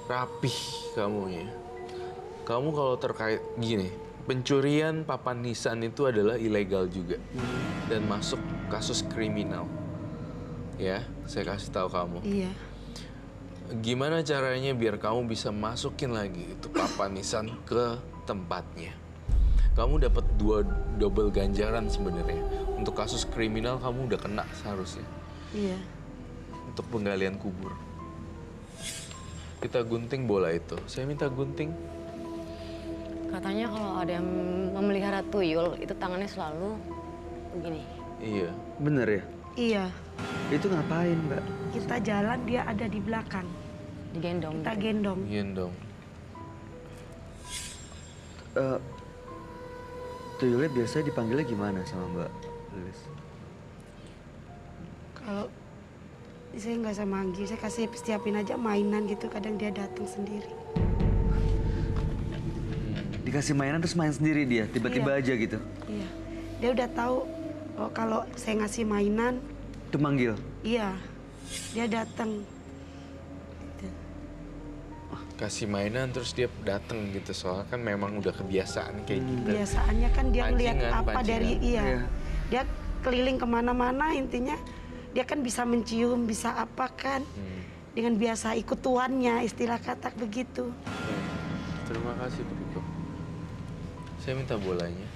[SPEAKER 5] rapih kamunya. Kamu kalau terkait gini, pencurian papan nisan itu adalah ilegal juga dan masuk kasus kriminal. Ya, saya kasih tahu kamu.
[SPEAKER 6] Iya.
[SPEAKER 5] Gimana caranya biar kamu bisa masukin lagi itu papan nisan ke tempatnya? Kamu dapat 2 double ganjaran sebenarnya. Untuk kasus kriminal kamu udah kena seharusnya.
[SPEAKER 6] Iya.
[SPEAKER 5] Untuk penggalian kubur. Kita gunting bola itu. Saya minta gunting.
[SPEAKER 2] Katanya kalau ada yang memelihara tuyul, itu tangannya selalu begini.
[SPEAKER 5] Iya.
[SPEAKER 1] Bener ya?
[SPEAKER 6] Iya.
[SPEAKER 1] Itu ngapain, Mbak?
[SPEAKER 6] Kita jalan, dia ada di belakang.
[SPEAKER 2] Digendong.
[SPEAKER 6] Kita
[SPEAKER 2] gitu.
[SPEAKER 6] gendong.
[SPEAKER 5] Gendong.
[SPEAKER 1] Tuyulnya biasanya dipanggilnya gimana sama Mbak Lilis?
[SPEAKER 6] Kalau saya nggak sama manggil, saya kasih siapin aja mainan gitu. Kadang dia datang sendiri.
[SPEAKER 1] Dikasih mainan terus main sendiri dia, tiba-tiba
[SPEAKER 6] Iya.
[SPEAKER 1] aja gitu?
[SPEAKER 6] Iya. Dia udah tahu kalau saya ngasih mainan,
[SPEAKER 1] Itu manggil?
[SPEAKER 6] iya, dia datang. Gitu.
[SPEAKER 5] Kasih mainan terus dia dateng gitu. Soalnya kan memang udah kebiasaan kayak gitu.
[SPEAKER 6] Biasaannya kan dia ngeliat
[SPEAKER 5] Pancingan,
[SPEAKER 6] apa dari
[SPEAKER 5] pancingan.
[SPEAKER 1] Iya.
[SPEAKER 6] Dia keliling kemana-mana, intinya dia kan bisa mencium, bisa apa kan. Dengan biasa ikut tuannya, istilah kata begitu.
[SPEAKER 5] Terima kasih, Bu Riko. Saya minta bolanya.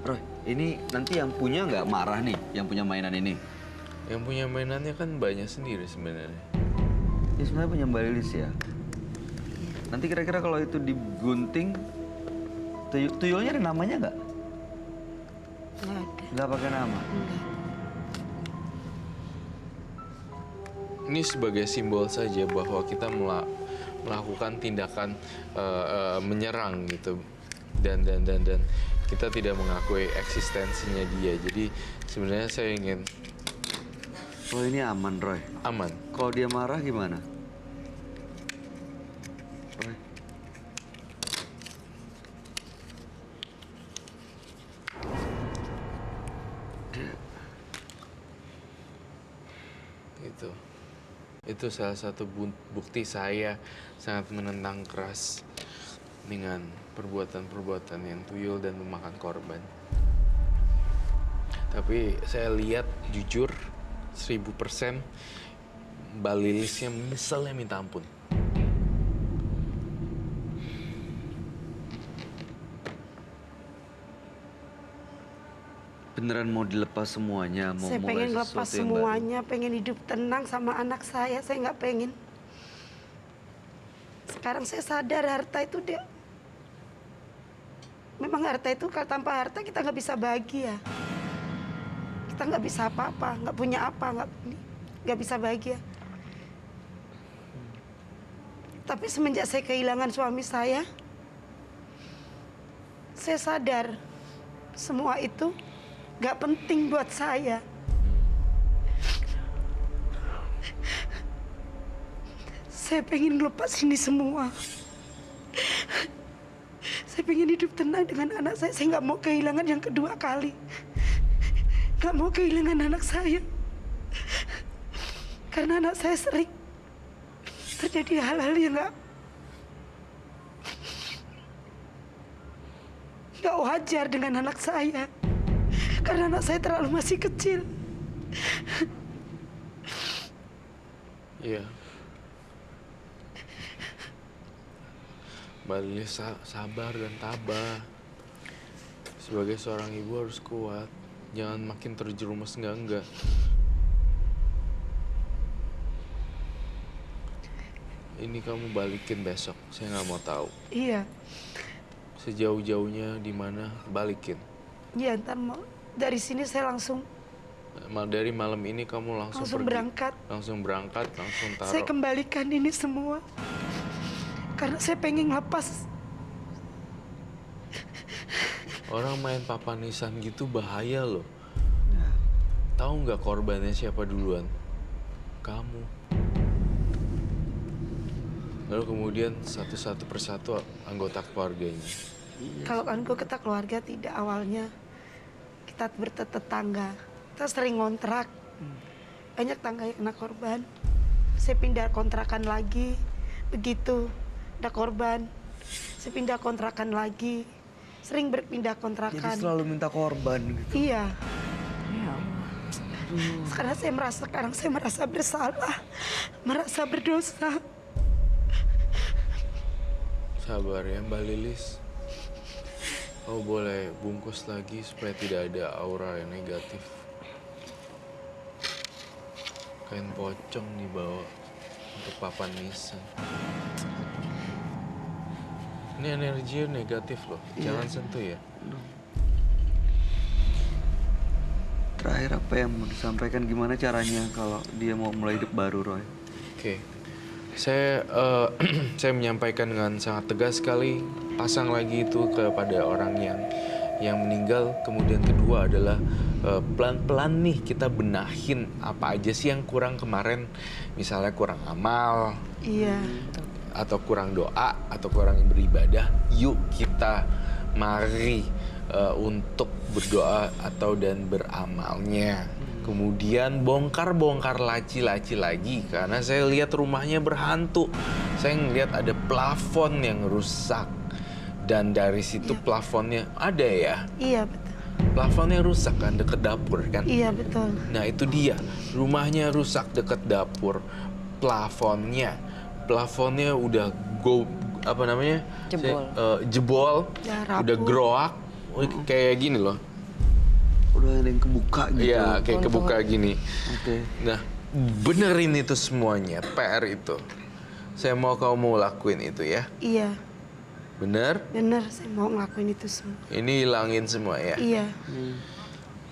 [SPEAKER 1] Roy, ini nanti yang punya nggak marah nih, yang punya mainan ini?
[SPEAKER 5] Yang punya mainannya kan banyak sendiri sebenarnya.
[SPEAKER 1] Ya sebenarnya punya Mbak Lilis ya. Nanti kira-kira kalau itu digunting, tuyulnya ada namanya nggak?
[SPEAKER 6] Nggak ada.
[SPEAKER 1] Nggak pakai nama?
[SPEAKER 6] Enggak.
[SPEAKER 5] Ini sebagai simbol saja bahwa kita melakukan tindakan menyerang gitu, dan kita tidak mengakui eksistensinya dia. Jadi sebenarnya saya ingin
[SPEAKER 1] Oh ini aman, Roy.
[SPEAKER 5] aman.
[SPEAKER 1] Kalau dia marah gimana? Roy.
[SPEAKER 5] Itu salah satu bukti saya sangat menentang keras dengan perbuatan-perbuatan yang tuyul dan memakan korban. Tapi saya lihat jujur 1000% Mbak Lilisnya misalnya minta ampun.
[SPEAKER 1] Beneran mau dilepas semuanya, mau
[SPEAKER 6] Saya
[SPEAKER 1] mulai
[SPEAKER 6] pengen lepas
[SPEAKER 1] sesuatu yang baru?
[SPEAKER 6] semuanya, pengen hidup tenang sama anak saya nggak pengen. Sekarang saya sadar harta itu dia. Memang harta itu kalau tanpa harta kita nggak bisa bahagia. Kita nggak bisa apa-apa, nggak punya apa, nggak bisa bahagia. Tapi semenjak saya kehilangan suami saya sadar semua itu nggak penting buat saya. Saya pengen lepas ini semua. Saya pengen hidup tenang dengan anak saya. Saya nggak mau kehilangan yang kedua kali. Nggak mau kehilangan anak saya. Karena anak saya sering terjadi hal-hal yang nggak wajar dengan anak saya. Karena anak saya terlalu masih kecil.
[SPEAKER 5] Iya. Mbak Lilis sabar dan tabah. Sebagai seorang ibu harus kuat. Jangan makin terjerumus enggak. ini kamu balikin besok. Saya nggak mau tahu.
[SPEAKER 6] Iya.
[SPEAKER 5] Sejauh-jauhnya di mana balikin.
[SPEAKER 6] Iya, ntar mau dari sini saya langsung
[SPEAKER 5] Dari malam ini kamu langsung pergi.
[SPEAKER 6] berangkat.
[SPEAKER 5] Langsung berangkat, langsung taruh.
[SPEAKER 6] Saya kembalikan ini semua. Karena saya pengen ngelepas.
[SPEAKER 5] Orang main papanisan gitu bahaya loh. Tahu nggak korbannya siapa duluan? Kamu. Lalu kemudian satu persatu anggota keluarganya.
[SPEAKER 6] Kalau anggota keluarga tidak, awalnya kita bertetangga. Kita sering ngontrak. Banyak tangga yang kena korban. Saya pindah kontrakan lagi. Begitu ada korban. Saya pindah kontrakan lagi. Sering berpindah
[SPEAKER 1] Jadi
[SPEAKER 6] kontrakan.
[SPEAKER 1] selalu minta korban gitu.
[SPEAKER 6] Iya.
[SPEAKER 2] Ya Allah.
[SPEAKER 6] Sekarang saya merasa bersalah. Merasa berdosa.
[SPEAKER 5] Sabar ya Mbak Lilis. Kau boleh bungkus lagi supaya tidak ada aura yang negatif. Kain pocong dibawa untuk papan nisan. Ini energinya negatif loh, jangan sentuh ya.
[SPEAKER 1] Terakhir apa yang mau disampaikan, gimana caranya kalau dia mau mulai hidup baru, Roy?
[SPEAKER 5] Oke, saya menyampaikan dengan sangat tegas sekali, pasang lagi itu kepada orang yang meninggal. Kemudian kedua adalah pelan-pelan nih kita benahin apa aja sih yang kurang kemarin, misalnya kurang amal,
[SPEAKER 6] Iya.
[SPEAKER 5] atau kurang doa, atau kurang beribadah. Yuk kita mari untuk berdoa dan beramalnya. Kemudian bongkar laci-laci lagi karena saya lihat rumahnya berhantu. Saya ngeliat ada plafon yang rusak dan dari situ plafonnya ada ya.
[SPEAKER 6] Iya, betul.
[SPEAKER 5] Plafonnya rusak kan deket dapur kan.
[SPEAKER 6] Iya, betul.
[SPEAKER 5] Nah itu dia, rumahnya rusak deket dapur. Plafonnya udah
[SPEAKER 2] Jebol.
[SPEAKER 5] jebol,
[SPEAKER 6] Ya, rapuh.
[SPEAKER 5] udah groak, kayak gini loh.
[SPEAKER 1] Udah ada yang kebuka gitu.
[SPEAKER 5] Iya, kayak kebuka gini.
[SPEAKER 1] Oke.
[SPEAKER 5] Nah, benerin itu semuanya, PR itu. Saya mau kamu lakuin itu ya.
[SPEAKER 6] Iya.
[SPEAKER 5] Bener?
[SPEAKER 6] Bener, saya mau ngelakuin itu semua.
[SPEAKER 5] Ini hilangin semua ya.
[SPEAKER 6] Iya.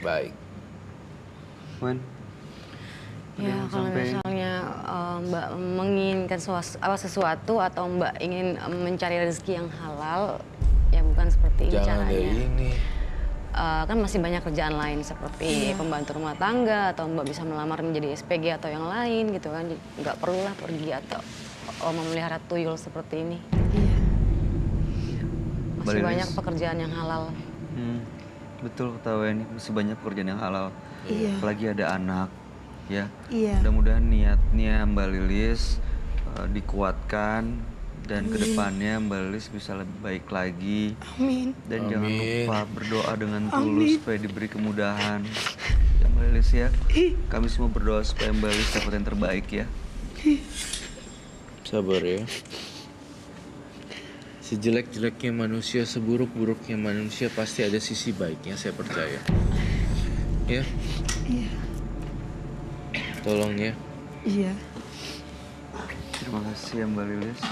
[SPEAKER 5] Baik.
[SPEAKER 1] Man,
[SPEAKER 2] Ya kalau misalnya Mbak menginginkan sesuatu atau Mbak ingin mencari rezeki yang halal, ya bukan seperti ini
[SPEAKER 5] Jangan
[SPEAKER 2] caranya.
[SPEAKER 5] dari ini.
[SPEAKER 2] Kan masih banyak kerjaan lain seperti pembantu rumah tangga atau Mbak bisa melamar menjadi SPG atau yang lain gitu kan. Jadi nggak perlulah pergi atau memelihara tuyul seperti ini.
[SPEAKER 6] Iya.
[SPEAKER 2] Masih
[SPEAKER 1] Mbak
[SPEAKER 2] banyak
[SPEAKER 1] Lilis.
[SPEAKER 2] pekerjaan yang halal.
[SPEAKER 1] Betul ketawa ini, masih banyak pekerjaan yang halal.
[SPEAKER 6] Iya.
[SPEAKER 1] Apalagi ada anak, ya.
[SPEAKER 6] Iya.
[SPEAKER 1] Mudah-mudahan niatnya Mbak Lilis dikuatkan dan kedepannya Mbak Lilis bisa lebih baik lagi.
[SPEAKER 6] Amin.
[SPEAKER 1] Dan jangan
[SPEAKER 5] Amin.
[SPEAKER 1] lupa berdoa dengan
[SPEAKER 6] Amin.
[SPEAKER 1] tulus supaya diberi kemudahan. Ya Mbak Lilis ya. Kami semua berdoa supaya Mbak Lilis dapat yang terbaik ya.
[SPEAKER 5] Sabar ya. Sejelek-jeleknya manusia, seburuk-buruknya manusia pasti ada sisi baiknya, saya percaya. Ya?
[SPEAKER 6] Iya.
[SPEAKER 5] Tolong ya.
[SPEAKER 6] Iya.
[SPEAKER 1] Terima kasih ya Mbak Lilis.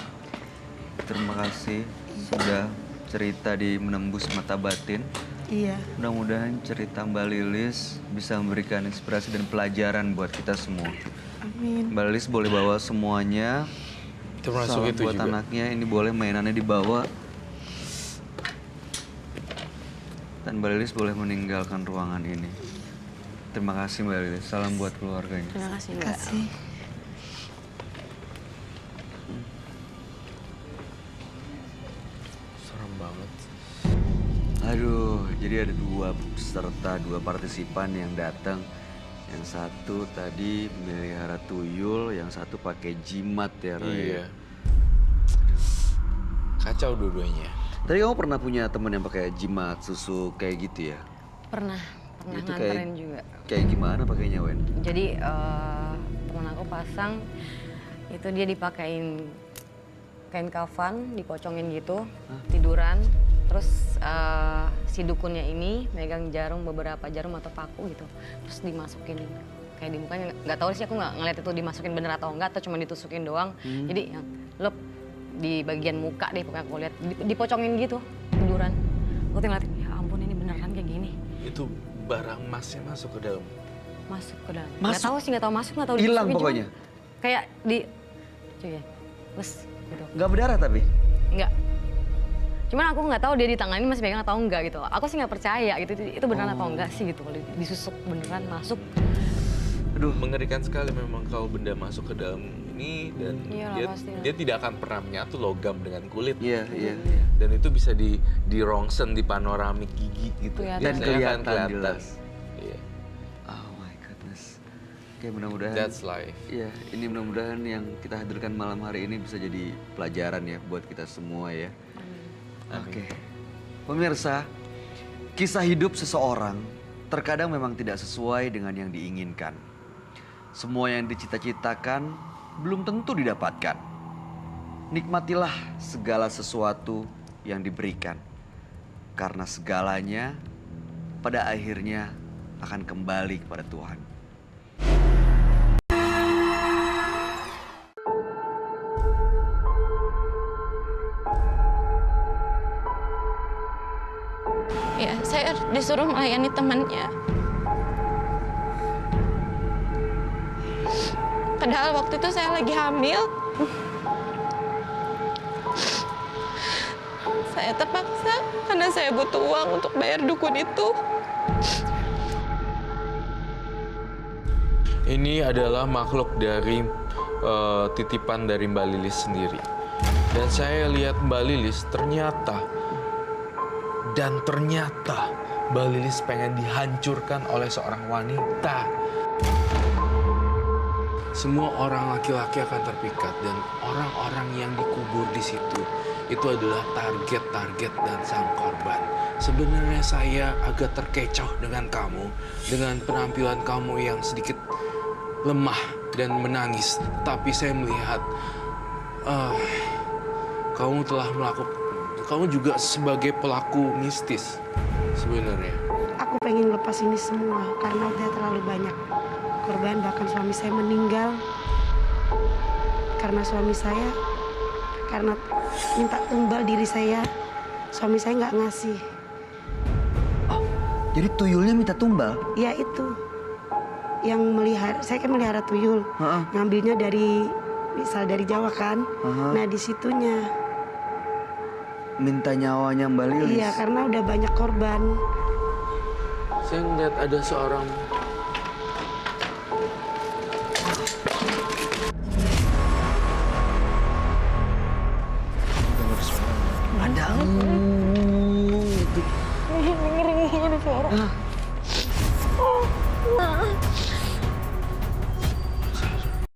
[SPEAKER 1] Terima kasih sudah cerita di Menembus Mata Batin.
[SPEAKER 6] Iya.
[SPEAKER 1] Mudah-mudahan cerita Mbak Lilis bisa memberikan inspirasi dan pelajaran buat kita semua.
[SPEAKER 6] Amin.
[SPEAKER 1] Mbak Lilis boleh bawa semuanya.
[SPEAKER 5] Termasuk
[SPEAKER 1] Salam
[SPEAKER 5] itu
[SPEAKER 1] buat
[SPEAKER 5] juga.
[SPEAKER 1] anaknya, ini boleh mainannya dibawa. Dan Mbak Lilis boleh meninggalkan ruangan ini. Terima kasih Mbak Lilis. Salam buat keluarganya.
[SPEAKER 2] Terima kasih
[SPEAKER 6] Terima
[SPEAKER 2] Mbak.
[SPEAKER 6] kasih.
[SPEAKER 5] Serem banget.
[SPEAKER 1] Aduh, jadi ada dua peserta, dua partisipan yang datang. Yang satu tadi melihara tuyul, yang satu pakai jimat ya Roy.
[SPEAKER 5] Iya. Kacau dua-duanya.
[SPEAKER 1] Tadi kamu pernah punya teman yang pakai jimat, susu kayak gitu ya?
[SPEAKER 2] Pernah
[SPEAKER 1] Itu
[SPEAKER 2] nganterin juga.
[SPEAKER 1] Kayak gimana pakainya Wen?
[SPEAKER 2] Jadi teman aku pasang itu dia dipakein kain kafan, dipocongin gitu, tiduran. Terus si dukunnya ini megang jarum, beberapa jarum atau paku gitu, terus dimasukin kayak di mukanya. Nggak tahu sih, aku nggak ngeliat itu dimasukin bener atau enggak, atau cuma ditusukin doang. Jadi lep di bagian muka deh pokoknya aku lihat dipocongin gitu tiduran. Aku tuh ngeliatin, ya ampun ini beneran kayak gini.
[SPEAKER 5] Itu barang emasnya masuk ke dalam.
[SPEAKER 2] Masuk ke dalam.
[SPEAKER 1] Masuk?
[SPEAKER 2] Nggak tahu sih, nggak tahu masuk, nggak tahu
[SPEAKER 1] Hilang
[SPEAKER 2] dimasukin, cuman
[SPEAKER 1] pokoknya?
[SPEAKER 2] kayak di, cuy ya, les gitu.
[SPEAKER 1] Nggak berdarah tapi?
[SPEAKER 2] Enggak. Cuman aku nggak tahu dia di tangan ini masih pegang atau enggak gitu. Aku sih nggak percaya gitu, itu beneran atau enggak sih gitu. Kalau disusuk beneran masuk.
[SPEAKER 5] Aduh, mengerikan sekali memang kalau benda masuk ke dalam ini dan
[SPEAKER 2] Iyalah, pastilah.
[SPEAKER 5] dia tidak akan pernah menyatu logam dengan kulit.
[SPEAKER 1] Iya, iya.
[SPEAKER 5] Dan itu bisa di rongsen di panoramik gigi gitu.
[SPEAKER 2] Kelihatan.
[SPEAKER 1] Dan
[SPEAKER 5] Biasanya kan
[SPEAKER 1] kelihatan jelas.
[SPEAKER 5] Iya.
[SPEAKER 1] Oh my goodness. Oke, mudah-mudahan.
[SPEAKER 5] That's life.
[SPEAKER 1] Iya, ini mudah-mudahan yang kita hadirkan malam hari ini bisa jadi pelajaran ya buat kita semua ya. Oke. Pemirsa, kisah hidup seseorang terkadang memang tidak sesuai dengan yang diinginkan. Semua yang dicita-citakan belum tentu didapatkan. Nikmatilah segala sesuatu yang diberikan. Karena segalanya pada akhirnya akan kembali kepada Tuhan.
[SPEAKER 3] Ya, saya disuruh melayani temannya. Padahal waktu itu saya lagi hamil. Saya terpaksa karena saya butuh uang untuk bayar dukun itu.
[SPEAKER 5] Ini adalah makhluk dari titipan dari Mbak Lilis sendiri. Dan saya lihat Mbak Lilis ternyata Mbak Lilis pengen dihancurkan oleh seorang wanita. Semua orang laki-laki akan terpikat dan orang-orang yang dikubur di situ itu adalah target-target dan sang korban. Sebenarnya saya agak terkecoh dengan kamu, dengan penampilan kamu yang sedikit lemah dan menangis. Tapi saya melihat kamu juga sebagai pelaku mistis sebenarnya.
[SPEAKER 6] Aku pengen lepas ini semua karena udah terlalu banyak korban, bahkan suami saya meninggal karena suami saya minta tumbal diri saya, suami saya nggak ngasih.
[SPEAKER 1] Oh, jadi tuyulnya minta tumbal?
[SPEAKER 6] Ya itu yang melihara, saya kan melihara tuyul, ngambilnya dari dari Jawa kan. Nah di situnya
[SPEAKER 1] minta nyawanya Mbak Lilis?
[SPEAKER 6] iya, karena udah banyak korban.
[SPEAKER 5] Saya ngeliat ada seorang
[SPEAKER 1] Ada.
[SPEAKER 2] Ngeri ada suara.